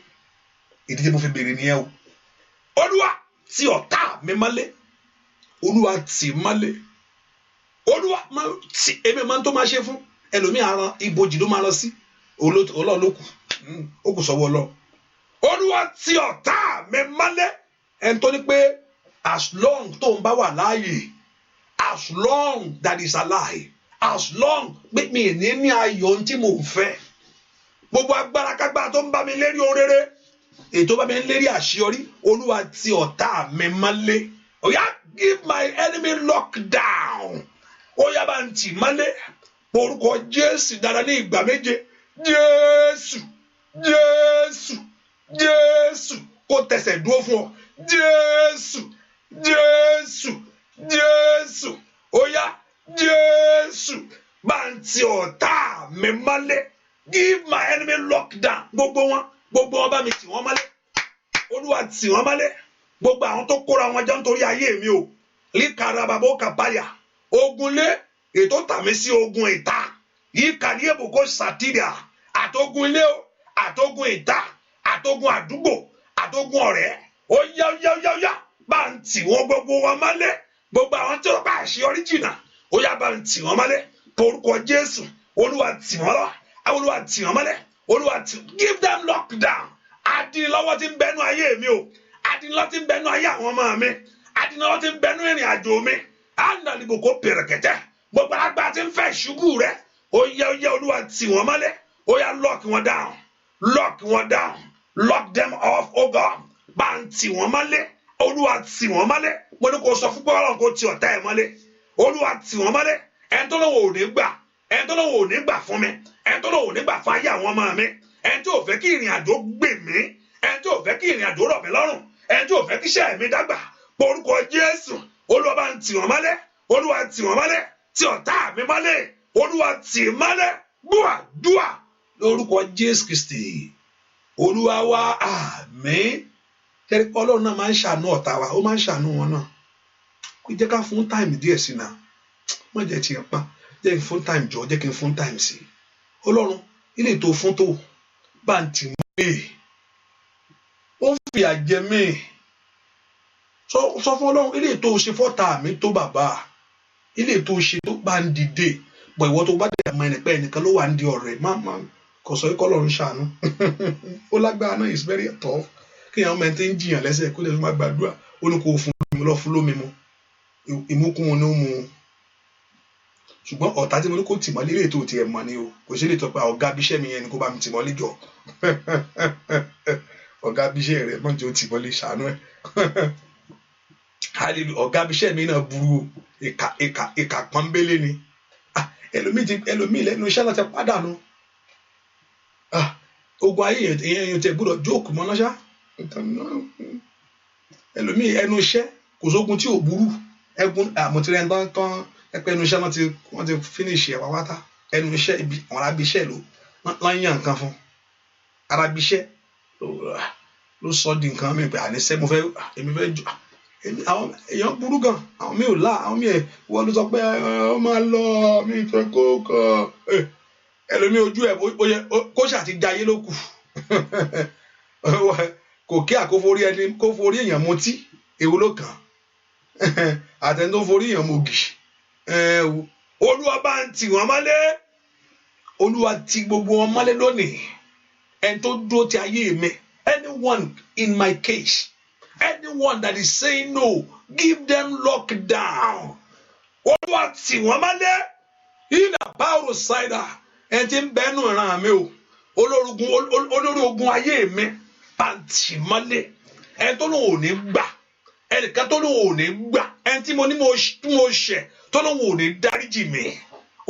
Ìdí tí mo fi béèrè nìyẹn o. Olúwa tì ọ̀tá mi mọ́lé. Olúwa tì mọ́lé. Olúwa tì èmi máa ń tó máa ṣe fún ẹlòmíì àrùn ibojì ló máa lọ sí Ọlọ́run ló kù ó kù sọ́wọ́ Ọlọ́run. Olúwa tì ọ̀tá mi mọ́lé. Ẹni tó ní pé as long tó ń bá wà láàyè, as long that is alive, as long pé mi ní ayọ̀ tí mo fẹ́, gbogbo agbára kágbára tó ń bá mi lérí ohun rere, ètò bá mi ń lérí àṣeyọrí, Olúwa tì ọ̀tá mi mọ́lé. Ó yá give my enemy lockdown. Ó yá bá ń tì mọ́lé. Orúkọ Jésù dára ní ìgbà méje. Jésù kó tẹsẹ̀ dúró fún ọ. Jésù ó yá Jésù bá ń tì ọ̀tá mi mọ́lé. Give my enemy lockdown. Gbogbo wọn bá mi tì wọ́n mọ́lé. Olúwa tì wọ́n mọ́lé. Gbogbo àwọn tó kóra wọn jọ nítorí ayé mi o. Líkàrà bàbá ó kàbáyà. Ogunlé ètò tàmí sí ogun ìta yìí kàní èbùkọ́ sàtìrìà àtogun ilé o àtogun ìta àtogun àdúgbò àtogun ọ̀rẹ́ ó yá bá ń tì wọ́n gbogbo wọn mọ́lẹ̀ gbogbo àwọn tí wọ́n bá àṣeyọrí jìnnà ó yá bá ń tì wọ́n mọ́lẹ̀ torúkọ Jésù Olúwa tì wọ́n lọ Olúwa tì wọ́n mọ́lẹ̀ Olúwa tì give them lockdown adínlọ́wọ́ tí ń bẹnu ayé mi o adínlọ́wọ́ tí ń bẹnu ayé àwọn ọmọ mi adínlọ́wọ́ tí ń bẹnu ìrìn àjò mi ànàlìbò kò pèrèkẹ̀tẹ̀ gbogbo àgbà tí ń fẹ́ ṣubú rẹ̀ ó yá Olúwa tì wọ́n mọ́lẹ̀ ó yá lock wọn down lock them off oh God bá ń tì wọ́n mọ́lẹ̀ Olúwa tì wọ́n mọ́lẹ̀ mo ní kó sọ fún pé Ọlọ́run kó tì ọ̀tá ẹ̀ mọ́lẹ̀ Olúwa tì wọ́n mọ́lẹ̀ ẹni tó lọ́wọ́ ò ní gbà ẹni tó lọ́wọ́ ò ní gbà fún mi ẹni tó lọ́wọ́ ò ní gbà fún ayé àwọn ọmọ mi ẹni tó fẹ́ kí ìrìn àjò gbè mí ẹni tó fẹ́ kí ìrìn àjò rọ̀ mí lọ́rùn ẹni tó fẹ́ kí iṣẹ́ mi dàgbà porúkọ Jésù Olúwa bá ń tì wọ́n mọ́lẹ̀ Olúwa tì wọ́n mọ́lẹ̀ tì ọ̀tá mi mọ́lẹ̀ Olúwa tì mọ́lẹ̀ gbúàdúà lórúkọ Jésù Kristi Olúwa wa àmín. Tẹ́lẹ̀ Ọlọ́run náà máa ń ṣàánú ọ̀tá wa ó máa ń ṣàánú wọn náà kó jẹ́ ká fún táìmù díẹ̀ sí náà má jẹ́ tiẹ̀ pa jẹ́ kí n fún táìmù jọ jẹ́ kí n fún táìmù sí Ọlọ́run ilé tó fún tó bá ń tì mí ó ń fi àjẹ mí sọ fún Ọlọ́run ilé tó ṣe fọ́tà mi tó bàbá ilé tó ṣe tó bá ń dìde bọ̀ ìwọ tó bá dẹ̀ mọ ẹnìpẹ́ ẹnìkan ló wà ń di ọ̀rẹ́ má kò sọ ikọ́ Ọlọ́run ṣàánú ó lágbára náà is very tough kí àwọn mẹ́tẹ́ ń jiyàn lẹ́sẹ̀ kó lè má gbàdúrà ó ní kó fún mi lọ fún lómi mu ìmúkún wọn ní ó mu ṣùgbọ́n ọ̀tá tí mo ní kó tì mọ́ lílé tó tiẹ̀ mọ́ ni o kò sí lè tọ́ pé ọ̀gá abiṣẹ́ mi yẹn ni kó bá mi tì mọ́ líjọ ọ̀gá abiṣẹ́ rẹ̀ mọ́ jẹ́ ó tì mọ́ lè ṣàánú ẹ̀ hallelujah ọ̀gá abiṣẹ́ mi náà burú ìkà pọ́nbélé ni ẹlòmíì lẹ́nu iṣẹ́ náà ti pàdánù ogun ayé yẹn tẹ gbọ́dọ̀ jókòó mọ́ náà ṣá ẹlòmíì ẹnu iṣẹ́ kò sógun tí ò burú ẹgún àmọ̀tẹ́rẹ́ tán ẹpẹ́ ẹnu iṣẹ́ wọ́n ti finish ẹ̀ wáwátá ẹnu iṣẹ́ ibi àwọn arábíṣẹ́ ló ń yàn nǹkan fún arábíṣẹ́ ló sọ di nǹkan mi pé àníṣe èmi fẹ́ jù àwọn èèyàn burú gan àwọn mi ò lá àwọn mi ẹ̀ wọ́n ló sọ pé ọ máa lọ mi fẹ́ kó kọ́ ẹlòmíì ojú ẹ̀ kó ṣàti jayé ló kù kò kí àkóforí ẹni kó forí èèyàn mutí èwo ló kàn àtẹni tó forí èèyàn mogi Olúwa bá ń tì wọ́n mọ́lẹ̀ Olúwa tì gbogbo wọn mọ́lẹ̀ lónìí ẹni tó dúró ti ayé mi anyone in my case anyone that is saying no give them lockdown Olúwa tì wọ́n mọ́lẹ̀ ìlà báwo ṣáìdà ẹni tí ń bẹ́nu ìran mi o olórí ogun ayé mi pàǹtì mọ́lẹ̀ ẹni tó lóun ò ní gbà ẹnìkan tó lóun ò ní gbà ẹni tí mo ní mo ṣẹ̀ tó lóun ò ní dáríjì mi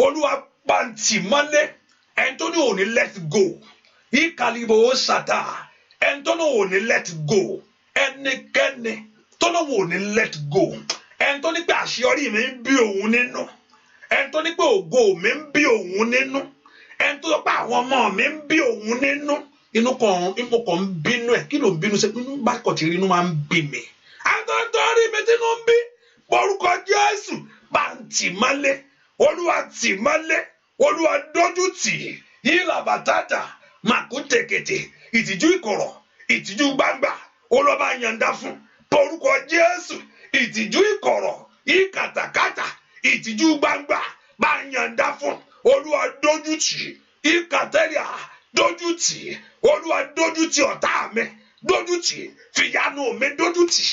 Olúwa pàǹtì mọ́lẹ̀ ẹni tó ní ò ní let go ìkàlìbò ó ṣàtà ẹni tó lóun ò ní let go ẹnikẹ́ni tó lóun ò ní let go ẹni tó ní pé àṣeyọrí mi ń bí òun nínú ẹni tó ní pé ògo mi ń bí òun nínú ẹni tó sọ pé àwọn ọmọ mi ń bí òun nínú inú kan ń bínú ẹ kí ló ń bínú ṣe inú bá kọ̀ tí inú máa ń bí mi àtọ́tọ́rí mi tí inú ń bí orúkọ Jésù bá ń tì mọ́lẹ̀ Olúwa tì mọ́lẹ̀ Olúwa dójú tì yìí làbàtàtà màkútèkètè ìtìjú ìkọ̀rọ̀ ìtìjú gbangba Olúwa bá yànda fún orúkọ Jésù ìtìjú ìkọ̀rọ̀ ìkàtàkàtà ìtìjú gbangba bá yànda fún Olúwa dójú tì ìkàtẹ́rìà dójú tì Olúwa dójú tì ọ̀tá mi dójú tì fìyanu mi dójú tì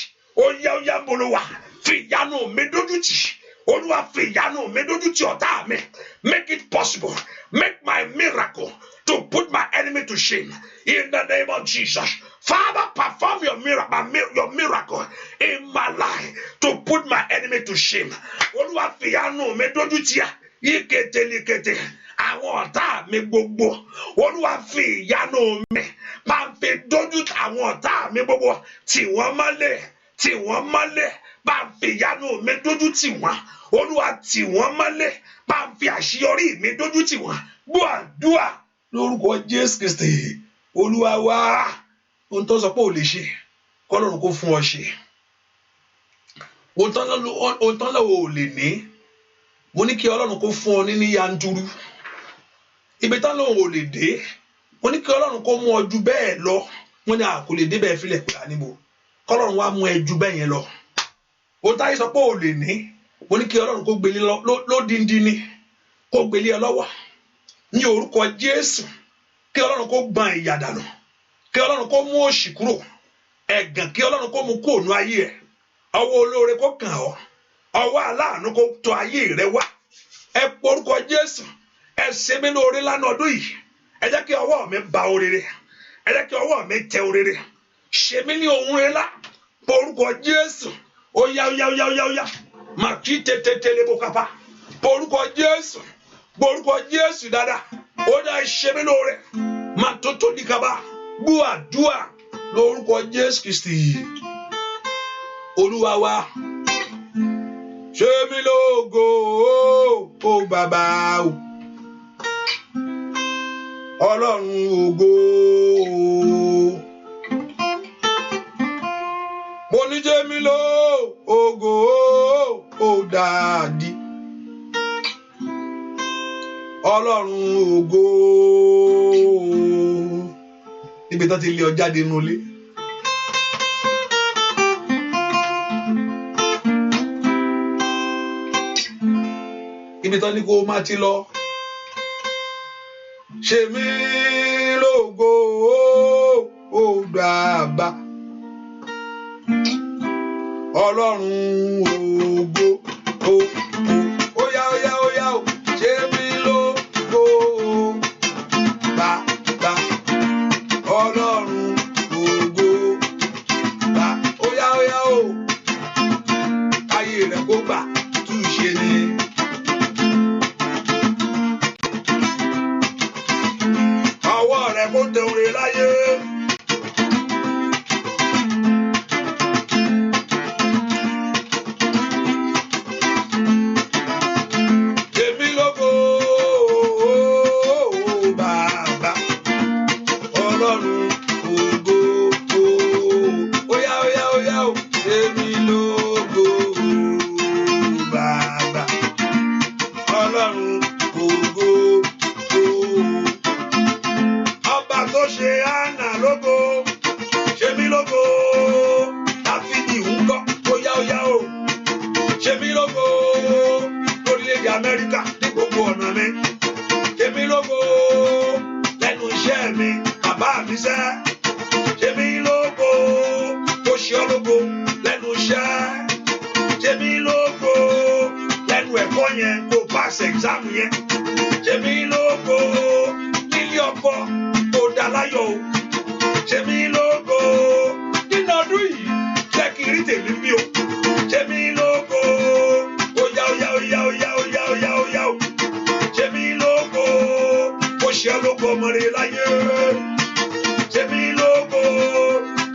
óyá bolówà fìyanu mi dójú tì Olúwa fìyanu mi dójú tì ọ̀tá mi make it possible make my miracle to put my enemy to shame in the name of Jesus. Father, perform your miracle in my life to put my enemy to shame. Olúwa fìyanu mi dójú tì ìkẹtẹlẹkẹtẹ àwọn ọ̀tá mi gbogbo Olúwa fi ìyanu mi máa ń fi dójú àwọn ọ̀tá mi gbogbo tì wọ́n mọ́lẹ̀ bá ń fi ìyanu mi dójú tì wọ́n Olúwa tì wọ́n mọ́lẹ̀ bá ń fi àṣeyọrí mi dójú tì wọ́n gbọ́ àdúrà lórúkọ Jésù Kristi Olúwa wá ohun tó sọ pé ò lè ṣe kọ́lọ́run kó fún ọ ṣe ohun tán lọ́wọ́ ò lè ní mo ní kí Ọlọ́run kó fún ọ ní yanturu ibi tán lòun ò lè dé mo ní kí Ọlọ́run kó mú ọ ju bẹ́ẹ̀ lọ wọ́n ní kò lè dé bẹ́ẹ̀ filẹ̀ pé àníbo kọ́lọ́run wá mú ẹ ju bẹ́ẹ̀ yẹn lọ ó táyé sọ pé ò lè ní mo ní kí Ọlọ́run kó gbélé lódìndín ní kó gbélé ẹ lọ́wọ́ ní orúkọ Jésù kí Ọlọ́run kó gbọ̀n ìyà dànù kí Ọlọ́run kó mú òṣì kúrò ẹ̀gàn kí Ọlọ́run kó mú kúrò nú ayé ẹ ọwọ́ olóore kó kàn ọ́ ọwọ́ aláàánú kó tọ̀ ayé rẹ wá ẹ porúkọ Jésù ẹ ṣe mí lóore lánàá ọdún yìí ẹ jẹ́ kí ọwọ́ mi ba orere ẹ jẹ́ kí ọwọ́ mi tẹ orere ṣe mí ní ohun rẹ lá porúkọ Jésù ó yá mà kí tètè lè bó kápá porúkọ Jésù dáadáa ó dá ṣe mí lóore mà tó ní kaba gbọ́ àdúrà lórúkọ Jésù Kristi Olúwa wa ṣe mí lógo ó bàbá o Ọlọ́run ògo mo ní ṣe mí lógo ó dàdí Ọlọ́run ògo níbi tó ti lé ọ jáde nínú ilé. Ibi tó ní kó má ti lọ ṣe mí lógo ó dàbà Ọlọ́run ògo ó yá ó ṣe mí lógo bàbá Ọlọ́run ògo bá ó yá ó ayé rẹ̀ kó gbà túṣe ni. Kó tẹ orin láyé. Èmi lógo bàbá Ọlọ́run ògo ó yá ó èmi lógo bàbá Ọlọ́run ògo. Tó ṣe Hánà lógo ṣe mí lógo Dáfídì ń kọ́ ó yá ó ṣe mí lógo lórílẹ̀-èdè Amẹ́ríkà ní gbogbo ọ̀nà mi ṣe mí lógo lẹ́nu iṣẹ́ mi bàbá mi ṣẹ́ ṣe mí lógo ó ṣe ọ́ lógo lẹ́nu iṣẹ́ ṣe mí lógo lẹ́nu ẹ̀kọ́ yẹn kó pass exam yẹn ṣe mí lógo nílé ọkọ láyọ̀ o ṣe mí lógo nínú ọdún yìí jẹ́ kí rí tèmi bí o ṣe mí lógo ó yá o ṣe mí lógo ó ṣe lógo ọmọ rẹ láyé ṣe mí lógo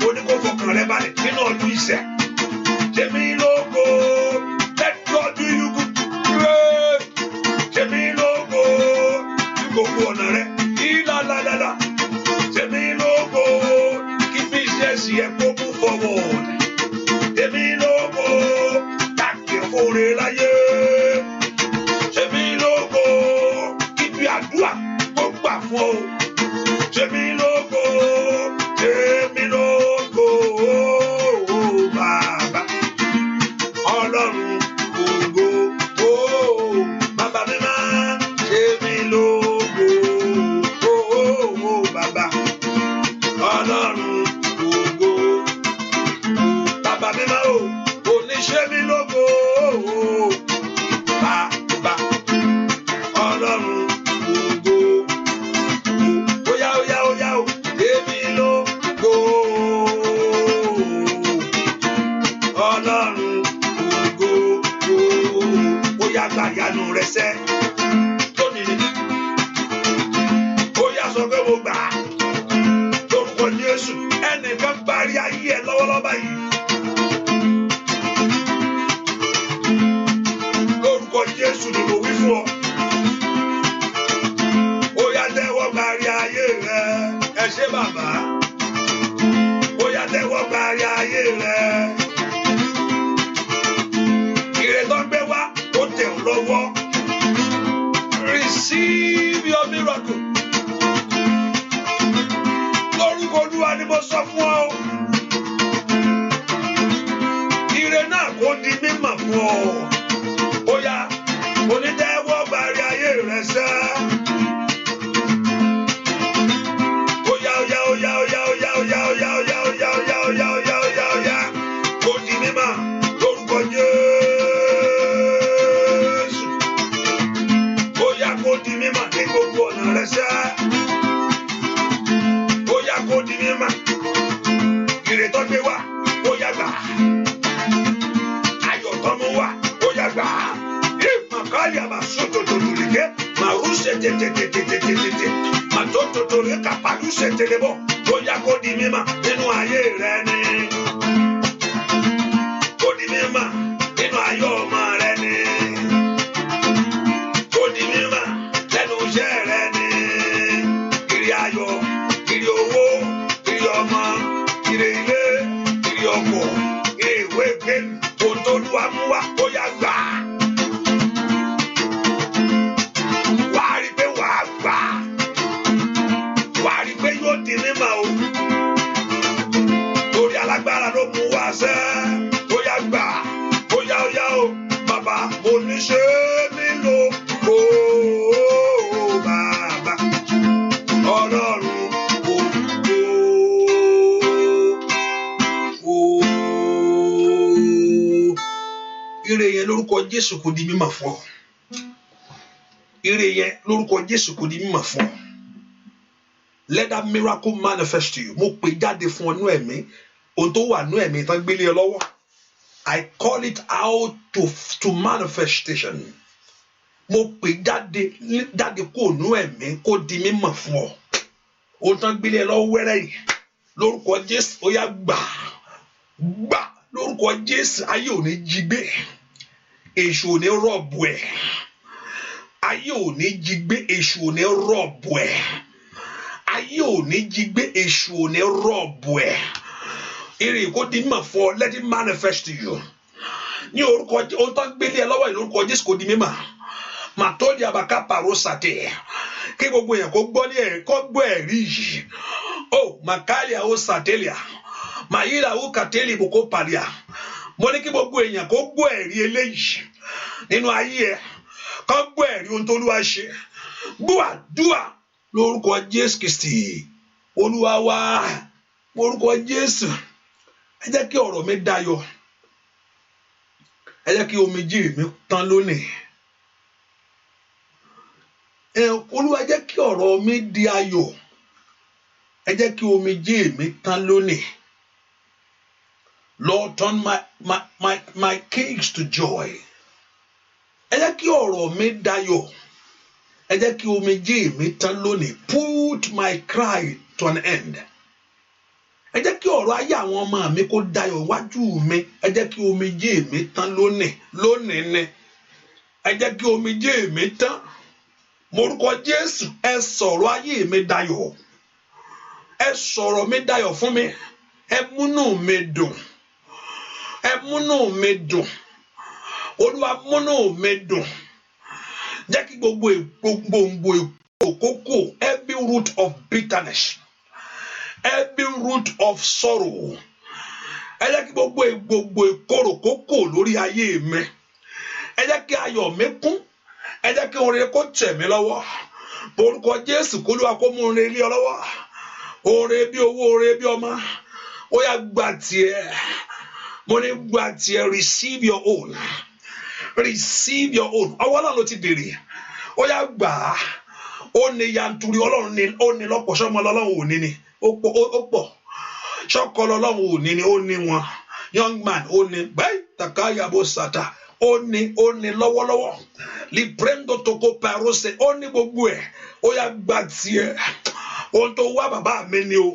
ó ní kó fọkàn rẹ balẹ̀ nínú ọdún ìṣẹ́ ṣe mí lógo let God do you good ṣe mí lógo ní gbogbo ọ̀nà rẹ ìlàlàlàlà. Èmi lógo kí business yẹ kó move forward. Èmi lógo tàkì fòrè láyé. Èmi lógo kí bí àdúrà kó gbà fún ọ. Èmi lógo bàbá Ọlọ́run ògo bàbá mi máa èmi lógo bàbá. Ọlọ́run ògo bàbá mímọ́ o oníṣẹ́ mi lógo bàbá Ọlọ́run ògo ó yá o èmi lógo Ọlọ́run ògo ó yá gba ìyanu rẹ sẹ́ lónìí ó yá sọ pé mo gbà á. Jésù ẹnìkan parí ayé ẹ lọ́wọ́lọ́wọ́ báyìí lórúkọ Jésù ni mo wí fún ọ ó yá tẹ́wọ́ parí ayé rẹ ẹ ṣé bàbá ó yá tẹ́wọ́ parí ayé rẹ ire tó ń gbé wá ó tẹ̀ ọ́ lọ́wọ́ sọ fún ọ ire náà kó di mímọ̀ fún ọ ó yá onídẹ́wọ́ bàrí ayé rẹ sẹ́ ó yá ó yá ó yá ó yá ó yá ó yá ó yá ó yá ó yá ó yá ó yá ó yá ó yá ó yá kó di mímọ̀ lórúkọ Jésù ó yá kó di mímọ̀ ní gbogbo ọ̀nà rẹ sẹ́ ó yá kó di mímọ̀ ire tó gbé wá ó yá gbà ayọ̀ tó mú wá ó yá gbà makali abasoto totulike maruse tete matoto tole kaparuse telebo ó yá kó di mímọ̀ nínú ayé rẹ ni kó di mímọ̀ nínú ayé ọmọ rẹ ni kó di mímọ̀ lẹ́nu iṣẹ́ rẹ ni ire ayọ̀ ire owó ire ọmọ ire ilé ire ọkọ̀ ire ìwé ìgbé ohun tó Olúwa mú wá ó yá gbà. Wàá rí pé wàá gbà wàá rí pé yóò di mímọ̀ o torí alágbára ló mú wá sẹ́ ó yá gbà ó yá o bàbá mo ní ṣe mí lò ó bàbá Ọlọ́run ire yẹn lórúkọ Jésù kò di mímọ̀ fún ọ ire yẹn lórúkọ Jésù kò di mímọ̀ fún ọ let that miracle manifest to you mo pè jáde fún ọ nú ẹ̀mí ohun tó wà nú ẹ̀mí tán gbélé ẹ lọ́wọ́ I call it out to manifestation mo pè jáde kó nú ẹ̀mí kó di mímọ̀ fún ọ ohun tán gbélé ẹ lọ́wọ́ wẹ́rẹ́ yìí lórúkọ Jésù ó yá gbà lórúkọ Jésù ayé ò ní jí gbé èṣù ò ní rọ̀bù ẹ̀ ayé ò ní jí gbé èṣù ò ní rọ̀bù ẹ̀ ayé ò ní jí gbé èṣù ò ní rọ̀bù ẹ̀ ire kó di mímọ̀ fún ọ let it manifest to you ní orúkọ ohun tó ń gbélé ẹ lọ́wọ́ yìí lórúkọ Jésù kó di mímọ̀ màtọ́lì àbàká pàrọ́sàtẹ̀ kí gbogbo èèyàn kó gbọ́ ẹ̀rí yìí ó màkàlì àwọn sàtẹ́lìà màyíra àwọn kàtẹ́lì ìbùkó pàlíà mo ní kí gbogbo èèyàn kó gbọ́ ẹ̀rí eléyìí nínú ayé ẹ kó gbọ́ ẹ̀rí ohun tó Olúwa ṣe gbọ́ àdúà lórúkọ Jésù Kristi Olúwa wa orúkọ Jésù ẹ jẹ́ kí ọ̀rọ̀ mi dayọ̀ ẹ jẹ́ kí omijé mi tán lónìí Olúwa jẹ́ kí ọ̀rọ̀ mi di ayọ̀ ẹ jẹ́ kí omijé mi tán lónìí Lord, turn my cakes to joy. Ẹ jẹ́ kí ọ̀rọ̀ mi dayọ̀. Ẹ jẹ́ kí omijé mi tán lónìí. Put my cry to an end. Ẹ jẹ́ kí ọ̀rọ̀ ayé àwọn ọmọ mi kó dayọ̀ wájú mi. Ẹ jẹ́ kí omijé mi tán lónìí. Lónìí ni. Ẹ jẹ́ kí omijé mi tán. Morúkọ Jésù, ẹ sọ̀rọ̀ ayé mi dayọ̀. Ẹ sọ̀rọ̀ mi dayọ̀ fún mi. Ẹ múnú mi dùn. Ẹ múnú mi dùn Olúwa múnú mi dùn jẹ́ kí gbogbo ìkókó every root of bitterness every root of sorrow ẹ jẹ́ kí gbogbo ìkorò kókó lórí ayé mi ẹ jẹ́ kí ayọ̀ mi kún ẹ jẹ́ kí oore kó tẹ̀ mí lọ́wọ́ orúkọ Jésù kó Olúwa kó mú oore lé ọ lọ́wọ́ oore bí owó oore bí ọmọ ó yá gbà tiẹ̀. Mo ní gbà tiẹ̀ receive your own ọwọ́ náà ló ti dèrè ó yá gbà á ó ní yanturu Ọlọ́run ní ó ní lọ́pọ̀ sọ́mọ Ọlọ́run ò ní ni ó pọ̀ ṣọ́kọ Ọlọ́run ò ní ni ó ní wọn young man ó ní bẹ́ẹ̀ takayabo sata ó ní lọ́wọ́lọ́wọ́ liprendo toko parose ó ní gbogbo ẹ̀ ó yá gbà tiẹ̀ ohun tó wá bàbá mi ni o.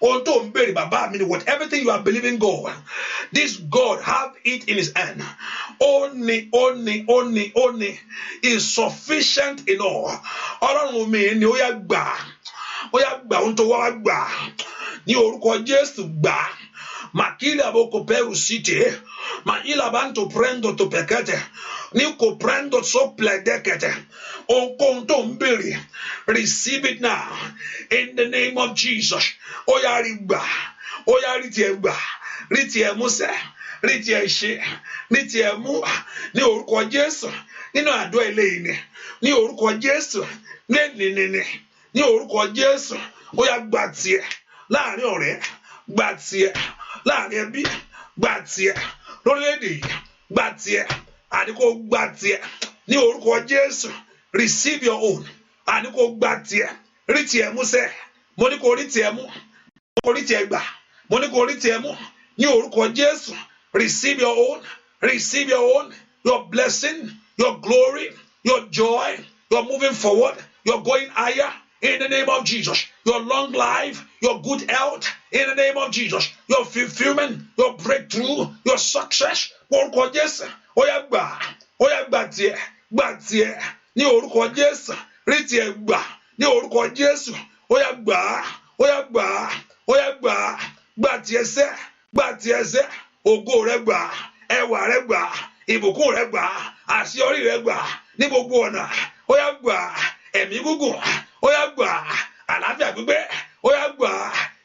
Ohun tó ń béèrè bàbá mi ni everything you are believing God, this God have it in his hand. Only is sufficient enough. Ọlọ́run mi ni ó yá gbà ohun tó wá gbà ní orúkọ Jésù gbà Makila boko peru city. Ma ila banto prendo to pekete. Niko prendo so pledekete. Onkon to mbiri. Receive it now. In the name of Jesus. Oya riba. Oya ritieba. Ritiemuse. Ritieshe. Ritiemu. Ní orúkọ Jésù. Nínú àdúrà eléyìí ni. Ní orúkọ Jésù. Ní orúkọ Jésù. Oya gbà tiẹ̀ láàrin ọ̀rẹ́. Gbà tiẹ̀ láàrin ẹbí. Gbà tiẹ̀ lórílẹ̀-èdè yìí. Gbà tiẹ̀. Àní kó gbà tiẹ̀. Ní orúkọ Jésù. Receive your own. Àní kó gbà tiẹ̀. Rí tiẹ̀ mú sẹ́. Mo ní kó rí tiẹ̀ mú. Mo ní kó rí tiẹ̀ gbà. Mo ní kó rí tiẹ̀ mú. Ní orúkọ Jésù. Receive your own. Receive your own. Your blessing. Your glory. Your joy. You're moving forward. You're going higher. In the name of Jesus. Your long life. Your good health. In the name of Jesus. Your fulfillment. Your breakthrough. Your success. Orúkọ Jésù. Ó yá gbà. Ó yá gbà tiẹ̀. Gbà tiẹ̀. Ní orúkọ Jésù. Rí tiẹ̀ gbà. Ní orúkọ Jésù. Ó yá gbà. Ó yá gbà. Ó yá gbà. Gbà tiẹ̀ sẹ́. Gbà tiẹ̀ sẹ́. Ògo rẹ gbà. Ẹwà rẹ gbà. Ìbùkún rẹ gbà. Àṣeyọrí rẹ gbà. Ní gbogbo ọ̀nà. Ó yá gbà. Ẹ̀mí gígùn. Ó yá gbà. Àlàáfíà gbígbé. Ó yá gbà.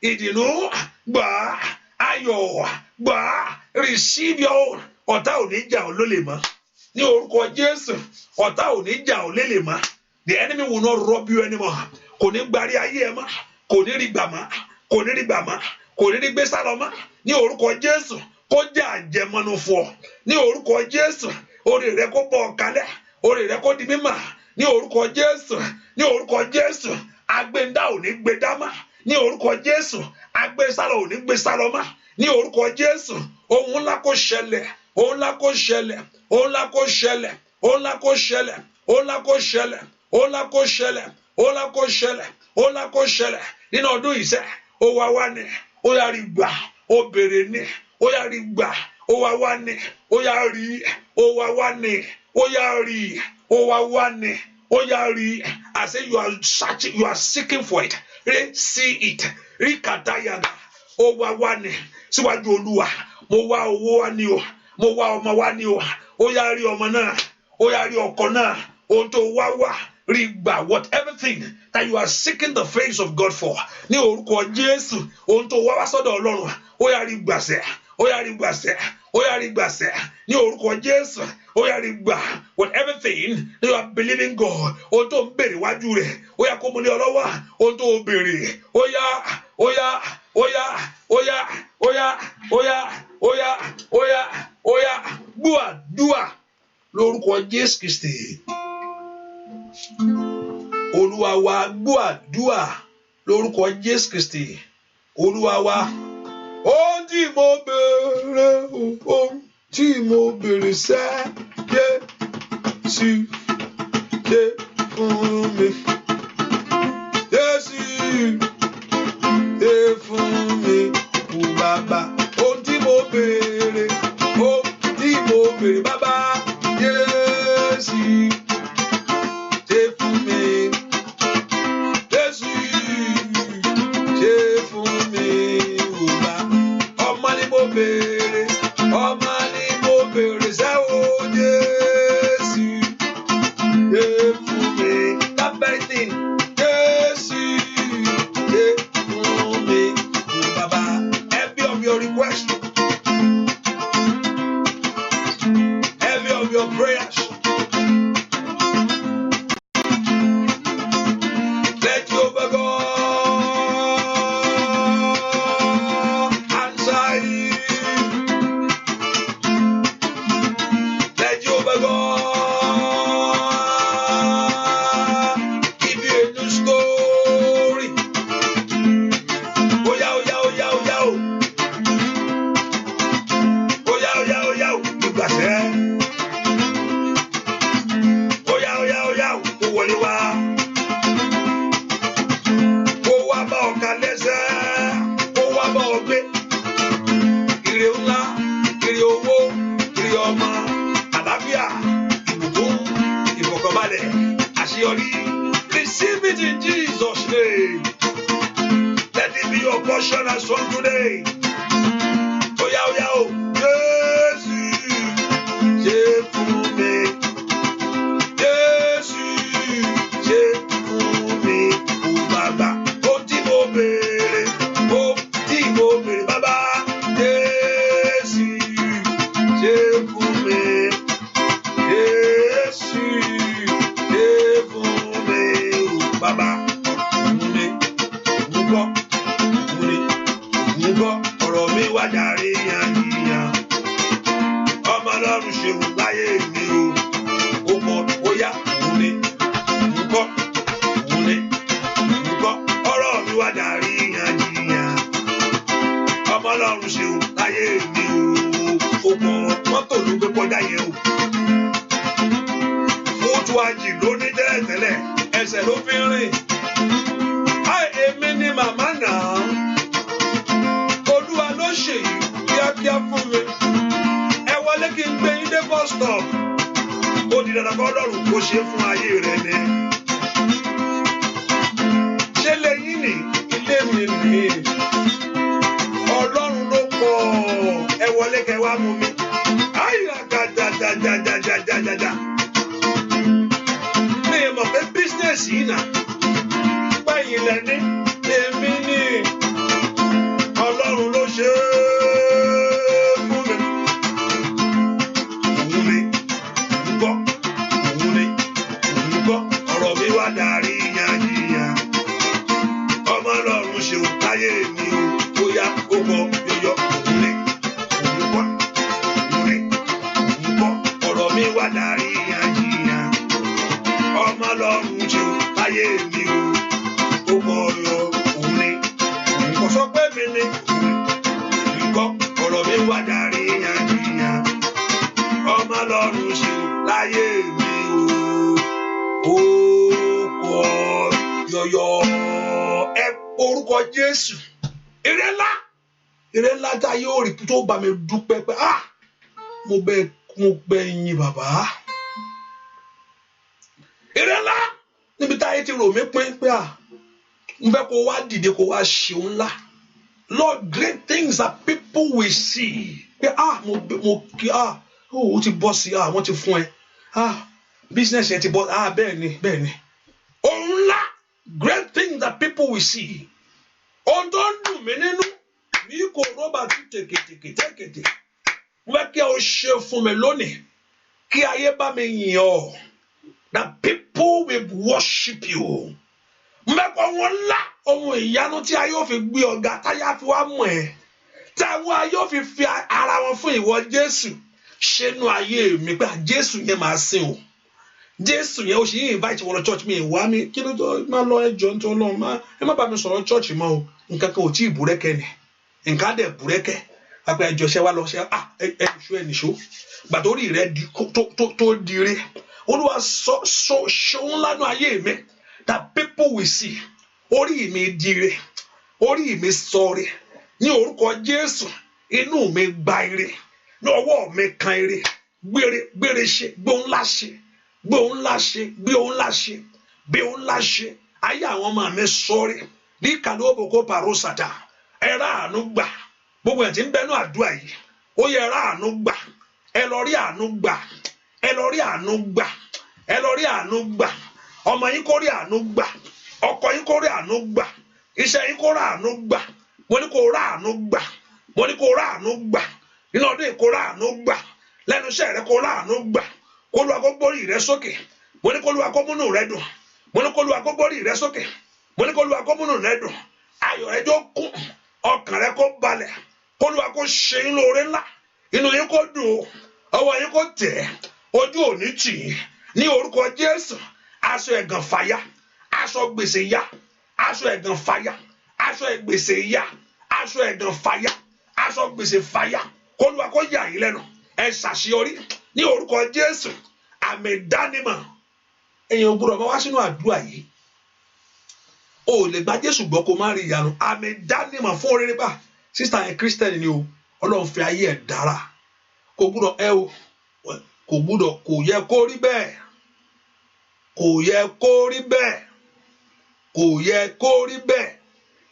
Ìdùnnú gbà. Ayọ̀ gbà. Receive your own. Ọ̀tá ò ní jà ọ́ lólè mọ́. Ní orúkọ Jésù. Ọ̀tá ò ní jà ọ́ lólè mọ́. The enemy will not rob you anymore. Kò ní gbárí ayé ẹ mọ́. Kò ní rí gbà mọ́. Kò ní rí gbà mọ́. Kò ní rí gbé sálọ mọ́. Ní orúkọ Jésù. Kó jẹ́ àjẹmọ́nú fún ọ. Ní orúkọ Jésù. Orí rẹ kó bọ́ ọ kalẹ̀. Orí rẹ kó di mímọ́. Ní orúkọ Jésù. Ní orúkọ Jésù. Agbẹ́ndá ò ní gbé dámà. Ní orúkọ Jésù. Agbésálọ ò ní gbé sálọ mọ́. Ní orúkọ Jésù. Ohun ńlá kó ṣẹlẹ̀. Ohun ńlá kó ṣẹlẹ̀. Ohun ńlá kó ṣẹlẹ̀. Ohun ńlá kó ṣẹlẹ̀. Ohun ńlá kó ṣẹlẹ̀. Ohun ńlá kó ṣẹlẹ̀. Ohun ńlá kó ṣẹlẹ̀. Ohun ńlá kó ṣẹlẹ̀. Nínú ọdún yìí sẹ́. Ó wá wá ní. Ó yá rí gbà. Ó béèrè ní. Ó yá rí gbà. Ó wá wá ní. Ó yá rí. Ó wá wá ní. Ó yá rí. Ó wá wá ní. Ó yá rí. I say you are searching, you are seeking for it. See it. Rí kàtáyàgà. Ó wá wá ní. Síwájú Olúwa. Mo wá owó wá ní o. Mo wá ọmọ wá ní o. Ó yá rí ọmọ náà. Ó yá rí ọkọ náà. Ohun tó wá wá. Rí gbà. Whatever thing that you are seeking the face of God for. Ní orúkọ Jésù. Ohun tó wá wá sọ́dọ̀ Ọlọ́run. Ó yá rí gbàsẹ̀. Ó yá rí gbàsẹ̀. Ó yá rí gbàsẹ̀. Ní orúkọ Jésù. Ó yá rí gbà. Whatever thing that you are believing God. Ohun tó ń bèrè wájú rẹ̀. Ó yá kó mú ní ọlọ́wọ́. Ohun tó ń bèrè. Ó yá. Ó yá. Ó yá. Ó yá. Ó yá. Ó yá. Ó yá. Ó yá. Ó yá. Gbàdúrà. Lórúkọ Jésù Kristi. Olúwa wa gbàdúrà. Lórúkọ Jésù Kristi. Olúwa wa. Ohun tí mo bèrè, ohun tí mo bèrè sẹ́, Jésù ṣe fún mi. Jésù ṣe fún mi, kú bàbá. Ohun tí mo bèrè, bàbá. Jésù ṣe fún mi. Jésù ṣe fún mi. Ọmọ ni mo bèrè sẹ́ o Jésù ṣe fún mi. That very thing Jésù ṣe fún mi. Baba, every of your requests, every of your prayers, let Jehovah God mi wá darí yànjiyàn ọmọ Ọlọ́run ṣeun láyé mi o kọ bóyá òun ni nǹkan òun ni nǹkan ọ̀rọ̀ mi wá darí yànjiyàn ọmọ Ọlọ́run ṣeun láyé mi o kọ mọ́tò ló gbé kọjá yẹn o fóòtù àjì ló ní tẹ́lẹ̀tẹ́lẹ̀ ẹsẹ̀ ló fi ń rìn èmi ni màmá náà Olúwa ló ṣe yìí kíákíá fún mi ẹ wọlé kí n gbé yín dé bus stop ó di dandan kọ́ Ọlọ́run kó ṣe fún ayé rẹ ni ṣé lẹ́yìn ní ilé mi ní Ọlọ́run ló kọ́ ẹ wọlé kẹ wá mú mi ayé gàdàdàdàdàdàdà mi ò mọ̀ pé business yìí náà pẹ̀yìn lẹ́ni èmi ní Ọlọ́run ló ṣe fún mi. Òun ni gbọ́, òun ni gbọ́, ọ̀rọ̀ mi wá darí yànjiyàn. Ọmọ Ọlọ́run ṣeun láyé mi o, ó yá ó kọ yọyọ. Òun ni gbọ́, òun ni gbọ́, ọ̀rọ̀ mi wá darí yànjiyàn. Ọmọ Ọlọ́run ṣeun láyé mi o, ó kọ yọ. Òun ni kò sọ pé mi ni nǹkan ọ̀rọ̀ mi wá darí yànjiyàn ọmọ Ọlọ́run ṣeun láyé mi o kọ yọyọ ẹ orúkọ Jésù ire ńlá tá yóò rí tó bá mi dúpẹ́ pé mo bẹ yín bàbá ire ńlá níbi táyé ti rò mí pín pé n fẹ́ kó wá dìde kó wá ṣeun ńlá Lord, great things that people will see. O ti bọ́ sí wọ́n ti fún ẹ business yẹn ti bọ́ bẹ́ẹ̀ ni ohun ńlá great things that people will see. Ohun tó ń dùn mí nínú ní kò rọ́bà tún tèkètè mo fẹ́ kí o ṣe fún mi lónìí kí ayé bá mi yìn ọ́ that people will worship you. Mẹ́kọ̀ wọn ńlá ohun ìyanu tí a yóò fi gbé ọ̀gá táyà fi wá mọ̀ ẹ́ tí àwọn a yóò fi ara wọn fún ìwọ Jésù ṣẹ́nu ayé mi pé Jésù yẹn máa sìn o Jésù yẹn o ṣì yín invite wọn lọ church mi ìwá mi kí ló tó máa lọ ẹjọ́ nítorí Ọlọ́run ẹ má bá mi sọ̀rọ̀ church mọ́ o nǹkan kan ò tí ì búrẹ́kẹ́ ni nǹkan dẹ̀ búrẹ́kẹ́ àpẹ ẹjọ́ ṣẹ́ wá lọ ṣe ẹnìṣó gbàtórí rẹ tó dire Olúwa sọ ńlá nú ayé mi that people will see orí mi dire orí mi sọre ní orúkọ Jésù inú mi gba ire ní ọwọ́ mi kan ire gbére ṣe gbóhùn ńlá ṣe ayé àwọn ọmọ mi sọre ní kàlẹ́ òbòkó parosata ẹ̀rá àánú gbà gbogbo ẹ̀ tí ń bẹnu àdúrà yìí ó yẹ ẹ̀rá àánú gbà ẹ lọ rí àánú gbà ọmọ yín kó rí àánú gbà ọkọ yín kó rí àánú gbà iṣẹ́ yín kó rí àánú gbà mo ní kó rí àánú gbà nínú ọdún yìí kó rí àánú gbà lẹ́nu iṣẹ́ rẹ kó rí àánú gbà kó lu akó gbórí rẹ sókè mo ní kó lu akó múnú rẹ dùn mo ní kó lu akó gbórí rẹ sókè mo ní kó lu akó múnú rẹ dùn ayọ̀ rẹ jó kún ọkàn rẹ kó balẹ̀ kó lu akó ṣe yín lóore ńlá inú yín kó dùn ọwọ́ yín kó tẹ̀ ojú òní tì yín ní orúkọ Jésù aṣọ ẹ̀gàn fàyà aṣọ gbèsè yá aṣọ ẹ̀gàn fàyà aṣọ gbèsè yá aṣọ ẹ̀gàn fàyà aṣọ gbèsè fàyà kó lu akó yà yín lẹ́nu ẹ ṣàṣeyọrí ní orúkọ Jésù àmì ìdánimọ̀ èèyàn gbọ́dọ̀ máa wá sínú àdúrà yìí o lè gba Jésù gbọ́ kó má rí ìyanu àmì ìdánimọ̀ fún oríire bá sísá yẹn Kírísítẹ́nì ni o Ọlọ́run fi ayé ẹ̀ dára kò gbọ́dọ̀ kò yẹ kó rí bẹ́ẹ̀ kò yẹ kó rí bẹ́ẹ̀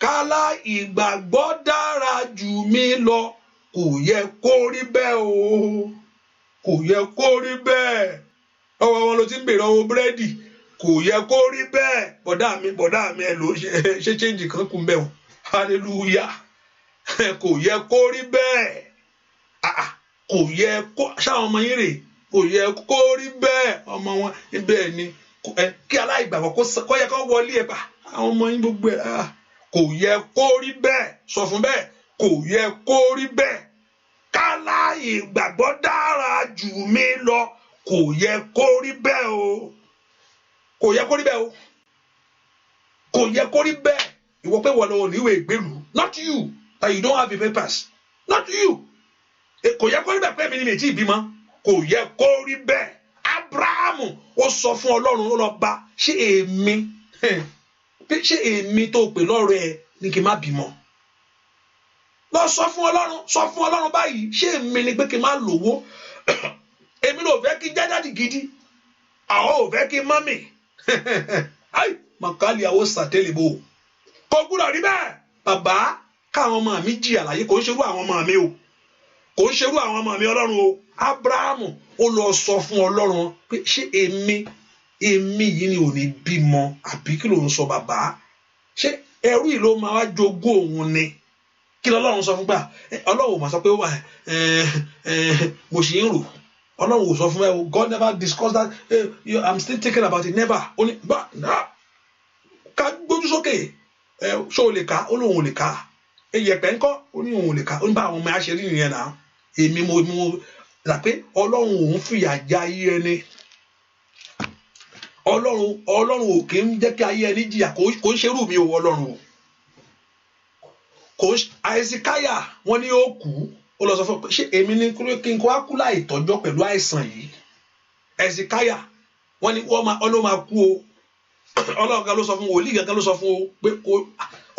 kálá ìgbàgbọ́ dára jù mí lọ kò yẹ kó rí bẹ́ẹ̀ o kò yẹ kó rí bẹ́ẹ̀ ọwọ́ wọn ló ti ń bèrè ọwọ́ búrẹ́dì kò yẹ kó rí bẹ́ẹ̀ bọ̀dá mi ẹ ló ṣe change kan kún bẹ́ẹ̀ o hallelujah kò yẹ kó rí bẹ́ẹ̀ kò yẹ kó ṣáwọn ọmọ yín rè kò yẹ kó rí bẹ́ẹ̀ ọmọ wọn bẹ́ẹ̀ ni kí aláìgbàgbọ́ kó yẹ kó wọlé ẹ̀ pa àwọn ọmọ yín gbogbo ẹ̀ kò yẹ kó rí bẹ́ẹ̀ sọ fún bẹ́ẹ̀ kò yẹ kó rí bẹ́ẹ̀. Kálá ìgbàgbọ́ dára jù mí lọ, kò yẹ kó rí bẹ́ẹ̀ o. Kò yẹ kó rí bẹ́ẹ̀ o. Kò yẹ kó rí bẹ́ẹ̀. Ìwọ pé wọ́n lọ níwèé ìgbélú. Not you, that you don't have the papers. Not you. Kò yẹ kó rí bẹ́ẹ̀ pé mi ni mi ti bímọ. Kò yẹ kó rí bẹ́ẹ̀. Abrahamu ó sọ fún Ọlọ́run ó lọ bá, ṣé èmi tó pè lọ́rọ̀ ẹ ní kí n má bímọ. Lọ sọ fún Ọlọ́run báyìí, ṣé èmi ni pé kí n má lówó. Èmi ló fẹ́ kí jádàdì gidi, àwọn ò fẹ́ kí mọ́mì. Ai màkàlì àwọn sàtẹ́lẹ̀bò kò gbúdọ̀ rí bẹ́ẹ̀. Bàbá káwọn ọmọ mi jìyà láyé, kò ń ṣerú àwọn ọmọ mi o, kò ń ṣerú àwọn ọmọ mi Ọlọ́run o. Abrahamu ó lọ sọ fún Ọlọ́run pé ṣé èmi yìí ni ò ní bímọ àbí kí ló ń sọ bàbá. Ṣé ẹrú yìí ló máa wá jogún òun ni? Kí lọ́lọ́run sọ fún gbà? Ọlọ́run máa sọ pé mo ṣì ń rò. Ọlọ́run ò sọ fún mi. God never discussed that. I'm still thinking about it. Never. Ó ní ká gbójú sókè. Ṣé o lè ká? Ó lóun ò lè ká. Iyẹ̀pẹ̀ ńkọ́? Ó ní òun ò lè ká. Ó ní bá àwọn ọmọ aṣẹ rí nìyẹn náà. Èmi mo rà pé Ọlọ́run òun fìyà já ayé ẹni. Ọlọ́run ò kì í jẹ́ kí ayé ẹni jìyà, kò ń ṣerú mi o Ọlọ́run o. Àìsíkáyà wọ́n ní ó kú, ó lọ sọ fún pé ṣé èmi ní kí n kó á kú láì tọ́jọ́ pẹ̀lú àìsàn yìí. Àìsíkáyà wọ́n ní ọlọ́ máa kú o. Ọlọ́run kan ló sọ fún wòlíì kankan ló sọ fún o pé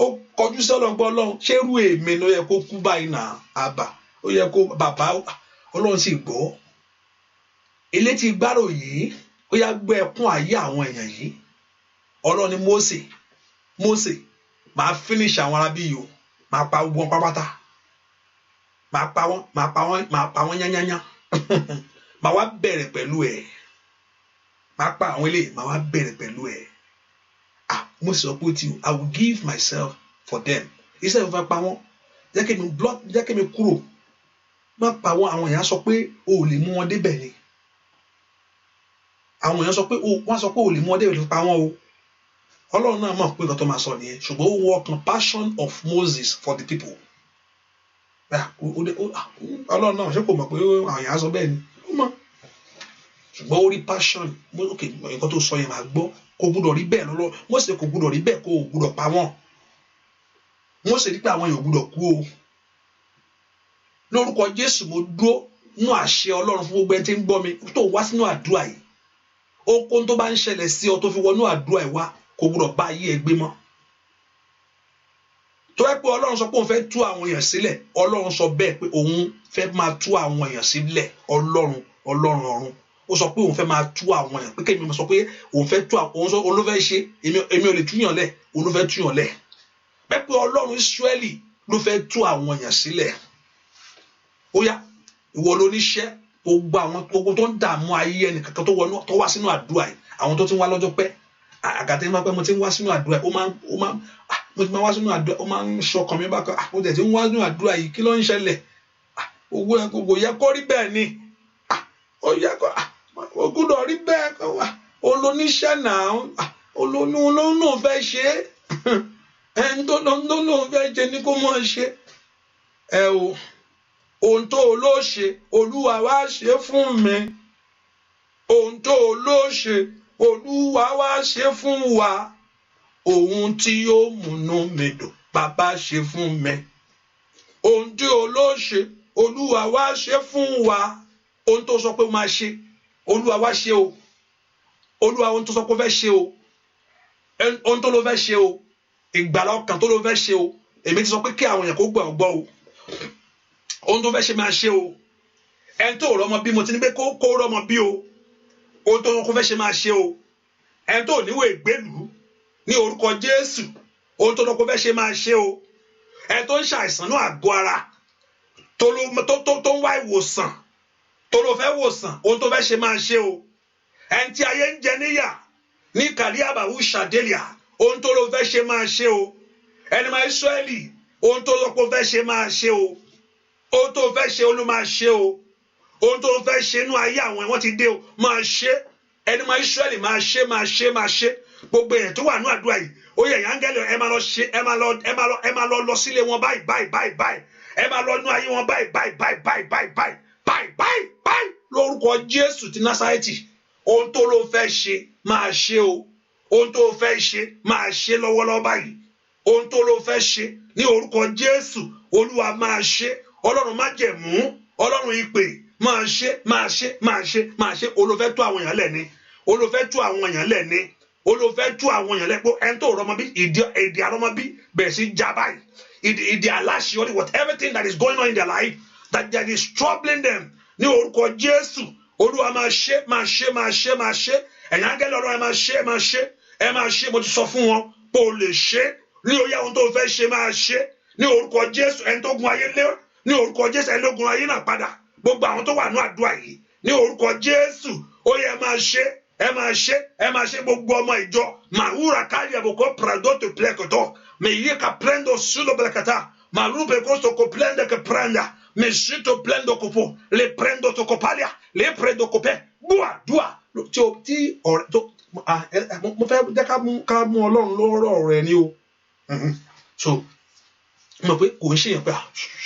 ó kọjú sí Ọlọ́run pé Ọlọ́run ṣé irú èmi ló yẹ kó kú báyìí náà àbà, ó yẹ kó bàbá Ọlọ́run sì gbọ́. Elétí gbárò yìí ó yá gbé ẹkún ayé àwọn èèyàn yìí. Ọlọ́run ní Mósè máa finish àwọn arábí yìí o, máa pa gbogbo wọn pápátá, máa pa wọn yányányá. Máa wá bẹ̀rẹ̀ pẹ̀lú ẹ̀, máa pa àwọn eléyìí, máa wá bẹ̀rẹ̀ pẹ̀lú ẹ̀. Mósè sọ pé I will give myself for them. Iṣẹ́ ìfẹ́ pa wọ́n, jẹ́ kí mi kúrò. Má pa wọ́n. Àwọn èèyàn sọ pé o ò lè mú wọn débẹ̀ ni. Àwọn èèyàn sọ pé o ò lè mú wọn débẹ̀ lè pa wọ́n o. Ọlọ́run náà mọ̀ pé nǹkan tó máa sọ nìyẹn, ṣùgbọ́n ó wọ compassion of Moses for the people. Ọlọ́run náà ṣé kò mọ̀ pé àwọn èèyàn sọ bẹ́ẹ̀ ni? Ó mọ̀. Ṣùgbọ́n ó rí passion. Ok, nǹkan tó sọ yẹn máa gbọ́. Kò gbúdọ̀ rí bẹ́ẹ̀ lọ́lọ́. Mósè kò gbúdọ̀ rí bẹ́ẹ̀, kò gbúdọ̀ pa wọ́n. Mósè rí pé àwọn èèyàn gbúdọ̀ kú o. Lórúkọ Jésù mo dúró nínú àṣẹ Ọlọ́run fún gbogbo ẹni tí ń gbọ́ mi tó wá sínú àdúrà yìí. Ohunkóhun tó bá ń ṣẹlẹ̀ sí ọ tó fi wọnú àdúrà yìí wá, kò gbúdọ̀ bá ayé ẹ gbé mọ́. Tó yẹ pé Ọlọ́run sọ pé òun fẹ́ tú àwọn èèyàn sílẹ̀, Ọlọ́run sọ bẹ́ẹ̀ pé òun fẹ́ máa tú àwọn èèyàn sílẹ̀. Ọlọ́run ọ̀run ó sọ pé òun fẹ́ máa tú àwọn èèyàn, pé kémi sọ pé òun fẹ́ tú òun sọ ló fẹ́ ṣe, èmi ò lè túyàn lẹ̀, òun ló fẹ́ túyàn lẹ̀. Bẹ́ẹ̀ pé Ọlọ́run Ísírẹ́lì ló fẹ́ tú àwọn èèyàn sílẹ̀. Ó yá ìwọ ló níṣẹ́, gbogbo tó ń dààmú ayé ẹnì kankan tó wá sínú àdúrà yìí, àwọn tó ti ń wá lọ́jọ́ pẹ́, àgàtẹ́ máa pẹ́ mo ti ń wá sínú àdúrà yìí, mo ti máa wá sínú àdúrà, ó máa ń ṣọkàn mi bákan, mo tẹ̀ tí ń wá sínú àdúrà yìí, kí ló ń ṣẹlẹ̀? Owó ẹ kò yẹ kó rí bẹ́ẹ̀ ni, ó yẹ kó o gbúdọ̀ rí bẹ́ẹ̀ kó wà, olóníṣẹ́ náà, olóhùn náà fẹ́ ṣe é, ẹni tó lóhùn fẹ́ ṣe ni kó mọ̀ ṣe. Ẹ o, ohun tó ló ṣe Olúwa wá ṣe fún mi, ohun tó ló ṣe Olúwa wá ṣe fún wa, ohun tí yóò múnú mi dùn bàbá ṣe fún mi, ohun tí ó ló ṣe Olúwa wá ṣe fún wa, ohun tó sọ pé ó máa ṣe Olúwa wá ṣe o, Olúwa ohun tó sọ pé ó fẹ́ ṣe o, ohun tó ló fẹ́ ṣe o, ìgbàlà ọkàn tó ló fẹ́ ṣe o, èmi ti sọ pé kí àwọn èèyàn kó gbọ́ o, ohun tó fẹ́ ṣe máa ṣe o, ẹni tó rọ́mọ bí mo ti ní pé kó rọ́mọ bí o, ohun tó fẹ́ ṣe máa ṣe o, ẹni tó níwèé ìgbélú ní orúkọ Jésù, ohun tó fẹ́ ṣe máa ṣe o, ẹni tó ń ṣàìsàn náà àgọ́ ara tó ń wá ìwòsàn tó ló fẹ́ wòsàn, ohun tó fẹ́ ṣe máa ṣe o, ẹni tí ayé ń jẹ níyà ní kàrí àbàwù ṣàdélìà, ohun tó ló fẹ́ ṣe máa ṣe o, ẹni máa Ísírẹ́lì, ohun tó ló fẹ́ ṣe máa ṣe o, ohun tó fẹ́ ṣe olú máa ṣe o, ohun tó fẹ́ ṣe inú ayé àwọn ẹ̀wọ̀n ti dé o máa ṣe, ẹni máa Ísírẹ́lì máa ṣe gbogbo èèyàn tó wà ní àdúrà yìí ó yẹ áńgẹ́lì ẹ máa lọ ṣe ẹ máa lọ sílé wọn báyìí ẹ máa lọ nú ayé wọn báyìí lórúkọ Jésù ti Násárẹ́tì ohun tó ló fẹ́ ṣe máa ṣe o ohun tó fẹ́ ṣe máa ṣe lọ́wọ́lọ́wọ́ báyìí ohun tó ló fẹ́ ṣe ní orúkọ Jésù Olúwa máa ṣe Ọlọ́run májẹ̀mú Ọlọ́run ìpè máa ṣe olùfẹ́ tú àwọn èèyàn lẹ́ni olùfẹ́ tú àwọn èèyàn lẹ́ni olùfẹ́ tú àwọn èèyàn lẹ́pọ̀ ẹni tó rọmọ bí èdè àrọmọ bí bẹ̀rẹ̀ sí já báyìí ìdí aláṣeyọrí what everything that is going on in their life that is troubling them ní orúkọ Jésù Olúwa máa ṣe ẹ̀yin áńgẹ́lì Ọlọ́run ẹ máa ṣe mo ti sọ fún wọn pé o lè ṣe ní oyè ohun tó fẹ́ ṣe máa ṣe ní orúkọ Jésù ẹni tó gun ayé lé ní orúkọ Jésù ẹni tó gun ayé náà padà gbogbo àwọn tó wà ní àdúrà yìí ní orúkọ Jésù ó yẹ ẹ máa ṣe gbogbo ọmọ ìjọ màwúrà kárí àbùkọ prado tó plẹkọtọ mèyí ka prendo sulo blakata màlúù pẹkọsọ kò plẹndẹ kẹ prenda mèsìtò plẹndọ kòpò lè prendo tó kòpálíà lè prendo kòpẹ dùà tí ọ̀rẹ́ tó mo fẹ́ jẹ́ ká mú Ọlọ́run lọ́rọ̀ rẹ̀ ni o so mo pé kò ń ṣèyàn pé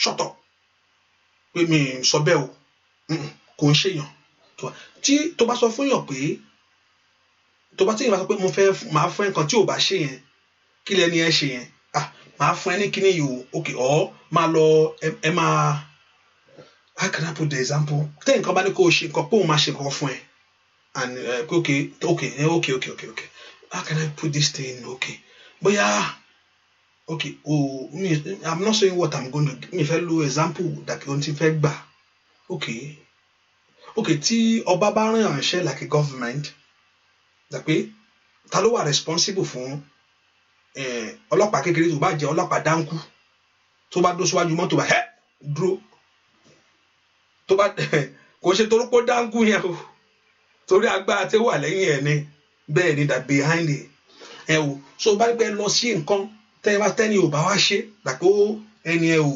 ṣọ́tọ̀ pé mi sọ bẹ́ẹ̀ o kò ń ṣèyàn tí tó bá sọ fún yàn pé tó bá tí yàn bá sọ pé mo fẹ́ máa fún nǹkan tí ò bá ṣe yẹn kí lẹ́ni ẹ ṣe yẹn máa fún ẹ ní kíní yìí o ok máa lọ ẹ máa how can I put the example tẹ́ nǹkan bá ní kó o ṣe nǹkan pé òun máa ṣe nǹkan fún ẹ and okay how can I put this thing okay bóyá okay I'm not saying what I'm going to mi fẹ́ lo example that ohun tí fẹ́ gbà okay tí ọba bá rán ìránṣẹ́ like a government dàpé ta ló wà responsible fún ọlọ́pàá kékeré tó bá jẹ́ ọlọ́pàá dáńkú tó bá dó síwájú mọ́tò bá dúró tó bá kò ṣe torókó dáńkú yẹn o torí agbára tí ó wà lẹ́yìn ẹ̀ ni bẹ́ẹ̀ ni that behind it o so bá gbẹ lọ sí nǹkan tẹ́ni ò bá wá ṣe dàpé ẹni ẹ ò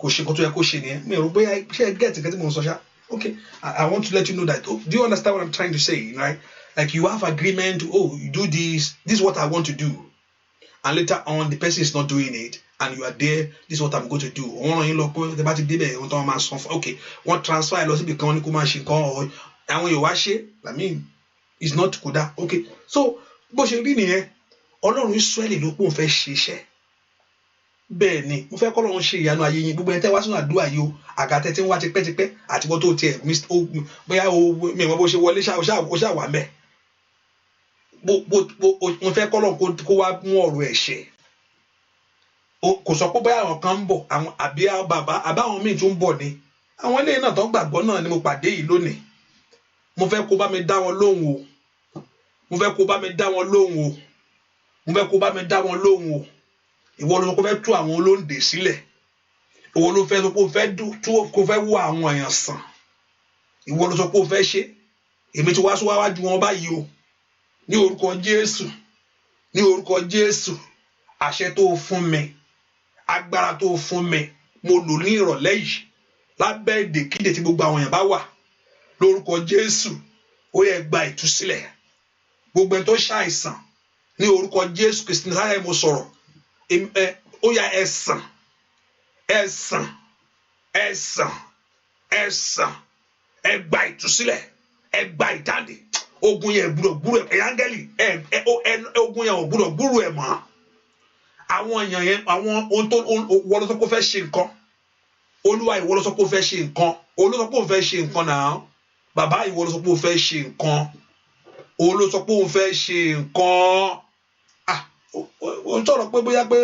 kò ṣe kó tó yẹ kó ṣe nìyẹn mi ò rò bóyá ṣe get nǹkan tí mo sọ ṣá okay I want to let you know that do you understand what I'm trying to say right like you have agreement you do this is what I want to do and later on the person is not doing it and you are there this is what I'm going to do wọ́n ràn yín lọ pé tẹ́ bá ti débẹ̀ ohun tó wọ́n máa san fún okay wọ́n transfer lọ síbi kan wọ́n ní kó máa ṣe nǹkan àwọn yóò wá ṣe I mean it's not kódà okay so bó ṣe rí nìyẹn Ọlọ́run Ísírẹ́lì ló pòun fẹ́ ṣe iṣẹ́ bẹ́ẹ̀ ni mo fẹ́ kọ́ lọ́run ṣe ìyanu ayé yín gbogbo ẹni tẹ́ wá sínú àdúrà yìí o àgàtẹ́ tí ń wá tipẹ́tipẹ́ àti wọ́n tó tiẹ̀ bóyá mi ìmọ̀ bó ṣe wọlé ṣáà wà mẹ́ mo fẹ́ kọ́ lọ́run kó wá mú ọ̀rọ̀ ẹ̀ ṣe kò sọ pé bóyá àwọn kan ń bọ̀ àwọn àbí àbáwọn míì tún ń bọ̀ ni àwọn eléyìí náà tó gbàgbọ́ náà ni mo pàdé yìí lónìí mo fẹ́ kó bá mi dá wọn lóhùn o mo fẹ́ kó bá mi dá wọn lóhùn o ìwọ ló kó fẹ́ tú àwọn olóńdè sílẹ̀ ìwọ ló fẹ́ sọ pé kó fẹ́ wọ àwọn èèyàn sàn ìwọ ló sọ pé ó fẹ́ ṣe èmi ti wá síwájú wọn báyìí o ní orúkọ Jésù àṣẹ tó fún mi agbára tó fún mi mo lò ní ìrọ̀lẹ́ yìí lábẹ́ ìdèkídè tí gbogbo àwọn èèyàn bá wà lórúkọ Jésù ó yẹ gba ìtúsílẹ̀ gbogbo ẹni tó ṣàìsàn ní orúkọ Jésù Kristi láyé mo sọ̀rọ̀ ó yá ẹ̀sàn ẹ gba ìtúsílẹ̀ ẹ gba ìdáǹdè ogun yẹn gbúdọ̀ áńgẹ́lì ogun yẹn ò gbúdọ̀ gbúrú ẹ̀ mọ́ àwọn èèyàn yẹn àwọn ohun tó wọ́n lọ sọ pé ó fẹ́ ṣe nǹkan Olúwa ìwọ ló sọ pé ó fẹ́ ṣe nǹkan Olúwa ló sọ pé ó fẹ́ ṣe nǹkan náà bàbá ìwọ ló sọ pé ó fẹ́ ṣe nǹkan Olúwa ló sọ pé ó fẹ́ ṣe nǹkan ó ń sọ̀rọ̀ pé bóyá pé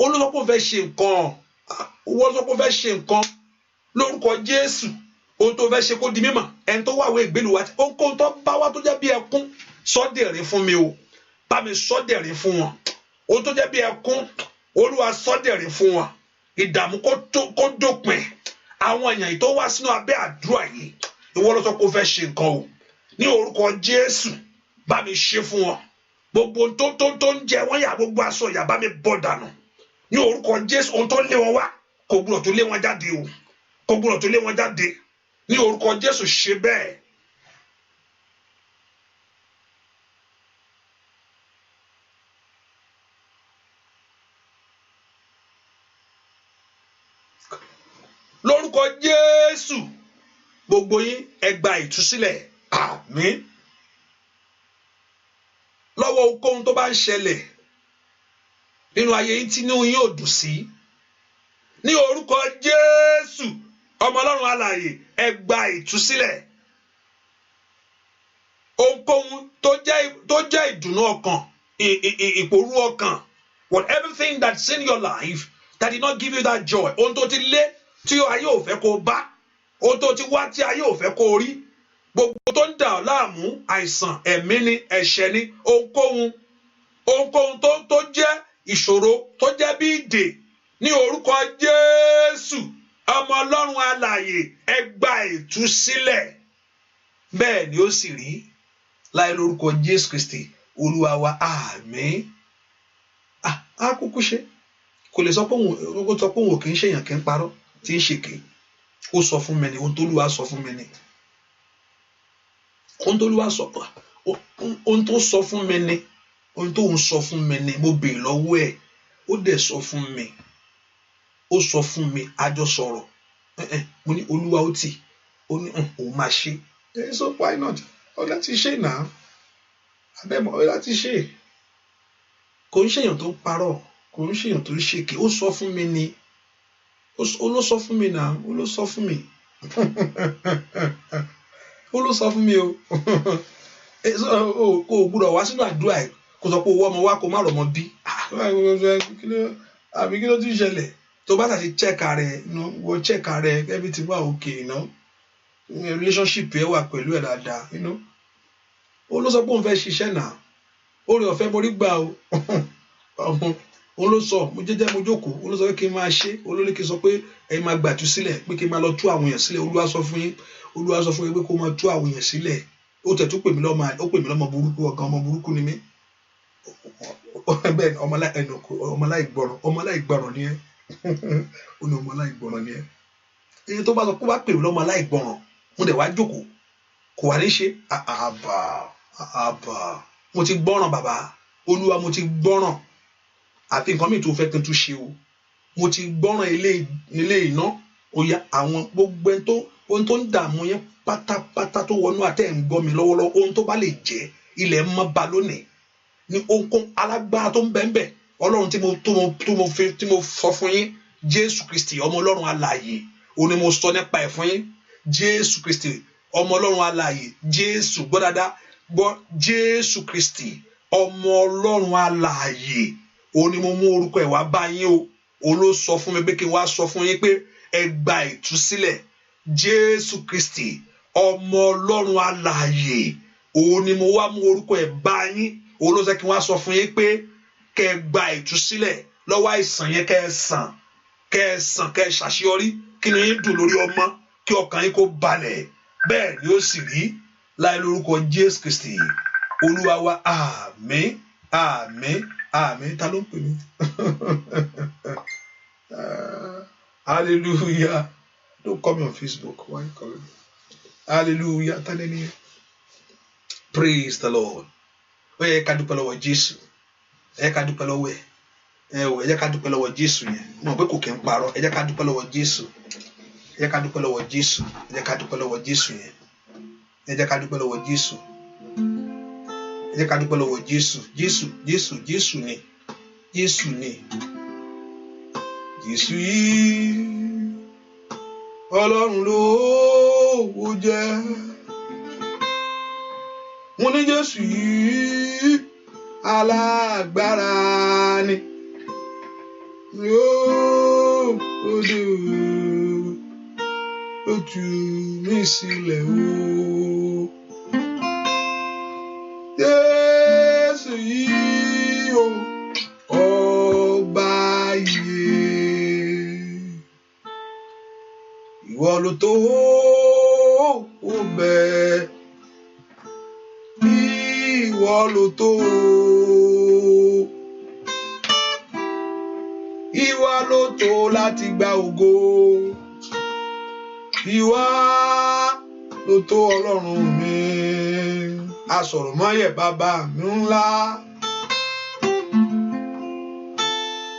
Olúwa ló sọ pé ó fẹ́ ṣe nǹkan ìwọ ló sọ pé ó fẹ́ ṣe nǹkan lórúkọ Jésù ohun tó fẹ́ ṣe kó di mímọ̀ ẹni tó wàwé ìgbélu wa ohun tó bá wá tó jẹ́ bí ẹkún sọ́dẹ̀rín fún mi o bá mi sọ́dẹ̀rín fún wọn ohun tó jẹ́ bí ẹkún Olúwa sọ́dẹ̀rín fún wọn ìdààmú kó dópin àwọn èèyàn tó wá sínú abẹ́ àdúrà yìí ìwọ ló sọ pé ó fẹ́ ṣe nǹkan o ní orúkọ Jésù bá mi ṣe fún wọn gbogbo tó ń jẹ wọ́n yà gbogbo aṣọ ìyà bá mi bọ́ dànù ní orúkọ Jésù ohun tó lé wọn wá kò gbúdọ̀ tó lé wọn jáde o kò gbúdọ̀ tó lé wọn jáde ní orúkọ Jésù ṣe bẹ́ẹ̀ lórúkọ Jésù gbogbo yín ẹ gba ìtúsílẹ̀ àmín lọ́wọ́ ohunkóhun tó bá ń ṣẹlẹ̀ nínú ayé yín tí inú yín ò dùn sí ní orúkọ Jésù ọmọ Ọlọ́run alààyè ẹ gba ìtúsílẹ̀ ohunkóhun tó jẹ́ ìdùnnú ọkàn ìpòrú ọkàn everything that's in your life that did not give you that joy ohun tó ti lé tí ayé ò fẹ́ kó bá ohun tó ti wá tí ayé ò fẹ́ kó rí gbogbo tó ń dà ọ́ láàmú àìsàn ẹ̀mí ni ẹ̀ṣẹ̀ ni ohunkóhun tó jẹ́ ìṣòro tó jẹ́ bí ìdè ní orúkọ Jésù ọmọ Ọlọ́run alààyè ẹ gba ìtúsílẹ̀ bẹ́ẹ̀ ni ó sì rí láì lórúkọ Jésù Kristi Olúwa wa àmín á kúkú ṣe kò lè sọ pé òun ò kì í ṣèyàn kì í parọ́ tí ń ṣèké ó sọ fún mi ni ohun tó Olúwa sọ fún mi ni ohun tó Olúwa sọ ohun tó sọ fún mi ni ohun tó ń sọ fún mi ni mo béèrè lọ́wọ́ ẹ̀ ó dẹ̀ sọ fún mi ó sọ fún mi àjọ sọ̀rọ̀ mo ní Olúwa ó tì ó ní òun máa ṣe so why not ọ láti ṣe náà abẹ́mọ̀ ọ láti ṣe kò ń ṣèyàn tó ń parọ́ kò ń ṣèyàn tó ń ṣèké ó sọ fún mi ni ó ló sọ fún mi náà ó ló sọ fún mi ó ló sọ fún mi o kò gbúdọ̀ wá sínú àdúrà ẹ̀ kò sọ pé owó ọmọ wa kò má rọmọ bí àbí kí ló tún ṣẹlẹ̀ tó bá tàbí check rẹ̀ wọ́n check rẹ̀ everything wà okay relationship ẹ wà pẹ̀lú ẹ̀ dáadáa ó ló sọ pé òun fẹ́ ṣiṣẹ́ náà oore ọ̀fẹ́ mo rí gbà o òun ló sọ mo jẹ́jẹ́ mo jókòó òun ló sọ pé kí n máa ṣe olórí kí n sọ pé ẹ̀yin máa gbàtú sílẹ̀ pé kí n máa lọ tú àwọn èèyàn sílẹ̀ Olúwa sọ fún yín pé kó máa tú àwọn èèyàn sílẹ̀ ó tẹ̀ tún pè mí lọ́mọ burúkú ọ̀gá ọmọ burúkú ni mí bẹ́ẹ̀ ọmọ aláìgbọràn ni ẹ́ ó ní ọmọ aláìgbọràn ni ẹ́ èyí tó bá sọ pé wá pè mí lọ́mọ aláìgbọràn mo dẹ̀ wá jókòó kò wá ní ṣe àbà mo ti gbọ́ràn bàbá Olúwa mo ti gbọ́ràn àti nǹkan mìíràn tó fẹ́ kí n tún ṣe o mo ti gbọ́ràn ilé iná oya àwọn gbogbo ohun tó ń dààmú yẹn pátápátá tó wọnú àtẹ̀ ń gbọ́ mi lọ́wọ́lọ́wọ́ ohun tó bá lè jẹ́ ilẹ̀ mọ́ ba lónìí ní ohunkóhun alágbára tó ń bẹ́ẹ̀ Ọlọ́run tí mo sọ fún yín Jésù Kristi ọmọ Ọlọ́run alààyè òun ni mo sọ nípa ẹ̀ fún yín Jésù Kristi ọmọ Ọlọ́run alààyè Jésù gbọ́ dáadáa gbọ́ Jésù Kristi ọmọ Ọlọ́run alààyè òun ni mo mú orúkọ ẹ̀ wá bá yín o òun ló sọ fún mi pé kí n wá sọ fún yín pé ẹ gba ìtúsílẹ̀ Jésù Kristi ọmọ Ọlọ́run alààyè òun ni mo wá mú orúkọ ẹ̀ bá yín òun ló sọ kí n wá sọ fún yín pé kẹ́ gba ìtúsílẹ̀ lọ́wọ́ àìsàn yẹn kẹ́ ẹ ṣàṣeyọrí kí ni yín dùn lórí ọmọ kí ọkàn yín kó balẹ̀ bẹ́ẹ̀ ni ó sì rí láì lórúkọ Jésù Kristi Olúwa wa àmín àmín àmín ta ló ń pè mí hallelujah don't call me on Facebook why you call me hallelujah tani ni praise the Lord ó yẹ ká dúpẹ́ lọ́wọ́ Jésù ẹ jẹ́ ká dúpẹ́ lọ́wọ́ ẹ jẹ́ ká dúpẹ́ lọ́wọ́ Jésù yẹn mọ̀ pé kò kí n parọ́ ẹ jẹ́ ká dúpẹ́ lọ́wọ́ Jésù ẹ jẹ́ ká dúpẹ́ lọ́wọ́ Jésù ẹ jẹ́ ká dúpẹ́ lọ́wọ́ Jésù yẹn ẹ jẹ́ ká dúpẹ́ lọ́wọ́ Jésù ẹ jẹ́ ká dúpẹ́ lọ́wọ́ Jésù Jésù ni Jésù yìí Ọlọ́run ló wò jẹ́ mo ní Jésù yìí alágbára ni ó dé ó tú mi sílẹ̀ o Jésù yìí o ọba iye ìwọ ló tó ó bẹ́ẹ̀ ìwọ ló tó ìwọ ló tó láti gba ògo ìwọ ló tó Ọlọ́run mi asọ̀rọ̀máyẹ̀ bàbá mi ńlá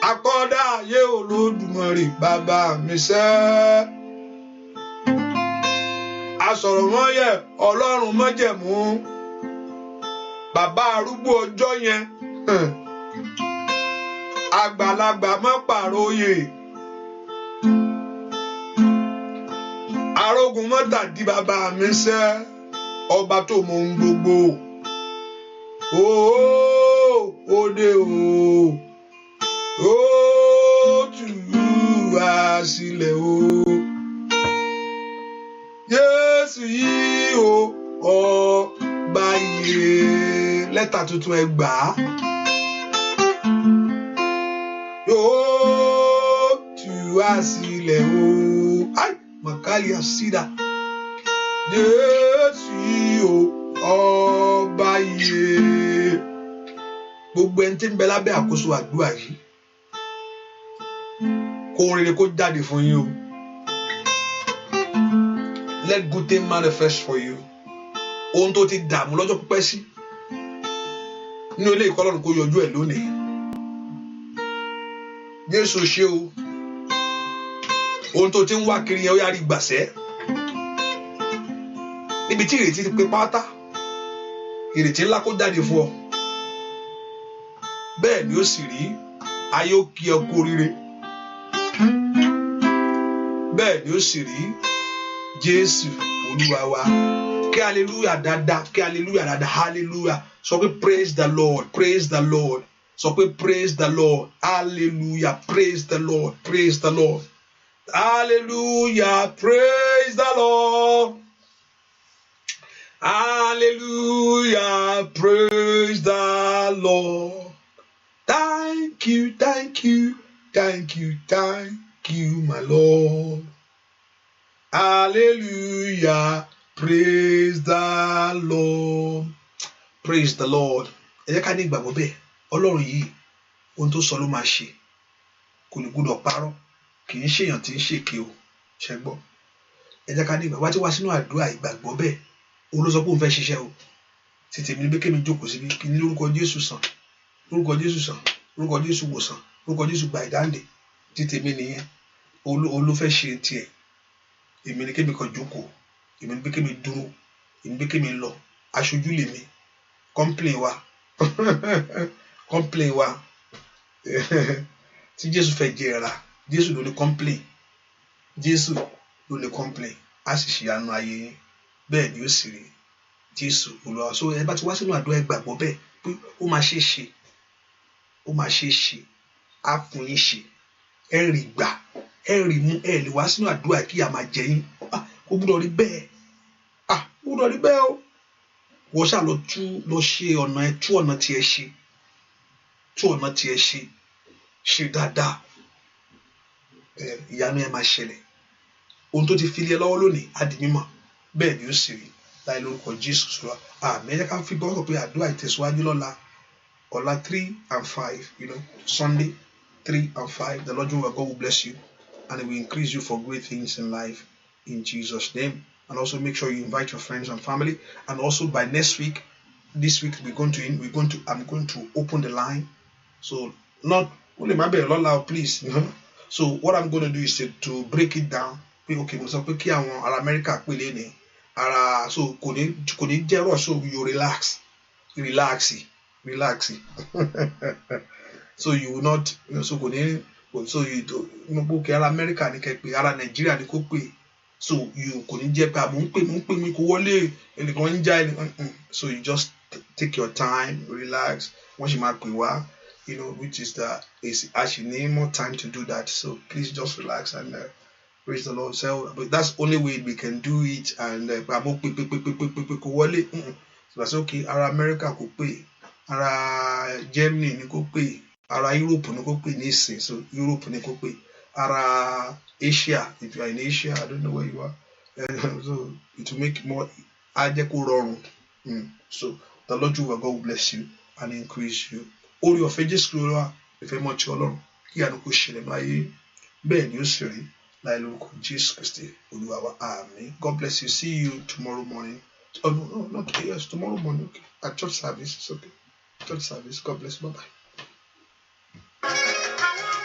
Akọ́dá ayé Olódùmarè bàbá mi sẹ́. Asọ̀rọ̀ mọ́yẹ̀ Ọlọ́run májẹ̀mú. Bàbá arúgbó ọjọ́ yẹn. Àgbàlagbà má pàròyè. Arógun mọ́tà di bàbá mi sẹ́. Ọba tó mọ ohun gbogbo. Òde o. Ó tú wa sílẹ̀ o. Jésù yìí o ọba yìí. Lẹ́tà tuntun ẹ gbà á. Ó tú wa sílẹ̀ o. Ai Màkàlì àsídà. Jésù yìí o ọba yìí. Gbogbo ẹni tí ń bẹ lábẹ́ àkóso àdúrà yìí. Kó rere kó jáde fún yín o. Let good thing manifest for you. Ohun tó ti dààmú lọ́jọ́ pípẹ́ sí. Nínú ilé ìkọ́ Ọlọ́run kó yọjú ẹ̀ lónìí. Jésù ṣe o. Ohun tó ti ń wá kiri yẹn ó yára ìgbàsẹ́. Níbi tí ìrètí ti pé pátá. Ìrètí ńlá kó jáde fún ọ. Bẹ́ẹ̀ ni ó sì rí. Ayé ó kí ẹ kú oríire. Bẹ́ẹ̀ ni ó sì rí. Jésù Olúwa wa. Kí hallelujah dáadáa, kí hallelujah dáadáa, hallelujah. Sọ pé praise the Lord, praise the Lord. Sọ pé praise the Lord, hallelujah, praise the Lord, praise the Lord. Hallelujah, praise the Lord. Hallelujah, praise the Lord. Thank you, thank you, thank you, thank you, my Lord. Hallelujah, praise the Lord. Praise the Lord. Ẹ jẹ́ ká ní ìgbàgbọ́ bẹ́ẹ̀. Ọlọ́run yìí, ohun tó sọ ló máa ṣe. Kò ní gbọ́dọ̀ parọ́. Kì í ṣèyàn tí ń ṣèké o. Ṣé gbọ́? Ẹ jẹ́ ká ní ìgbàgbọ́. Wá tí wá sínú àdúrà ìgbàgbọ́ bẹ́ẹ̀. Òun ló sọ pé òun fẹ́ ṣiṣẹ́ o. Tètè mi ní bí kémi jókòó síbi kí ní lórúkọ Jésù sàn. Lórúkọ Jésù sàn. Lórúkọ Jésù wòsàn. Lórúkọ Jésù gba ìdáǹdè. Tètè mi nìyẹn. Òun ló fẹ́ ṣe tiẹ̀. Èmi ní kémi kan jókòó. Èmi ní bí kémi dúró. Èmi ní bí kémi lọ. Aṣojú lèmi. Complain wa. Complain wa. Tí Jésù fẹ́ jẹ ẹ̀ra. Jésù ló ní complain. Jésù ló ní complain. A sì ṣe àánú ayé yín. Bẹ́ẹ̀ ni ó sì rí. Jésù Olúwa. So ẹ bá ti wá sínú àdúrà ẹ gbàgbọ́ bẹ́ẹ̀ pé ó máa ṣe é ṣe. Ó máa ṣe é ṣe. Á fún yín ṣe. Ẹ rí gbà. Ẹ rí mú. Ẹ lè wá sínú àdúrà kí a máa jẹ yín. Ó gbọ́dọ̀ rí bẹ́ẹ̀. Ó gbọ́dọ̀ rí bẹ́ẹ̀ o. Wọ́n ṣáà lọ ṣe ọ̀nà ẹ tú ọ̀nà tí ẹ ṣe. Tú ọ̀nà tí ẹ ṣe. Ṣe dáadáa. Ìyanu ẹ máa ṣẹlẹ̀. Ohun tó ti fi lé ẹ lọ́wọ́ lónìí á di mímọ̀. Bẹ́ẹ̀ ni ó sì rí. Láì lórúkọ Jésù sọ̀rọ̀. Àmín. Ẹ jẹ́ ká fi gbọ́dọ̀ pé àdúrà ìtẹ̀síwájú lọ́la. Ọ̀la 3 and 5, Sunday 3 and 5. The Lord your God will bless you and He will increase you for great things in life in Jesus' name. And also make sure you invite your friends and family. And also by next week, this week I'm going to open the line. So not only my baby, Lord, please. So what I'm going to do is to break it down. Okay, so kí àwọn ará America pele ni ara so kò ní jẹ́ rush, so you relax. So you will not so kò ní so you do okay ará America ni kẹ́ pé ará Nigeria ni kó pé so you kò ní jẹ́ pé mo ń pè mi kò wọlé ẹnìkan ń já ẹnìkan so you just take your time, relax. Wọ́n sì máa pè wá, which is actually need more time to do that. So please just relax and praise the Lord. So but that's the only way we can do it. And so that's okay. Ara America kò pé, ara Germany ni kò pé, ara Europe ni kò pé nísìn. So Europe ni kò pé, ara Asia. If you are in Asia, I don't know where you are. So it will make more. So the Lord your God will bless you and increase you. All your faith glory. If you much Ọlọ́run kí àánú kó ṣẹlẹ̀ ní ayé bẹ́ẹ̀ ni ó sì rí láì lórúkọ Jésù Kristi Olúwa wa. Àmín. God bless you. See you tomorrow morning. Oh no, not today. Yes, tomorrow morning. Okay, at church service. It's okay. Church service. God bless you. Bye bye.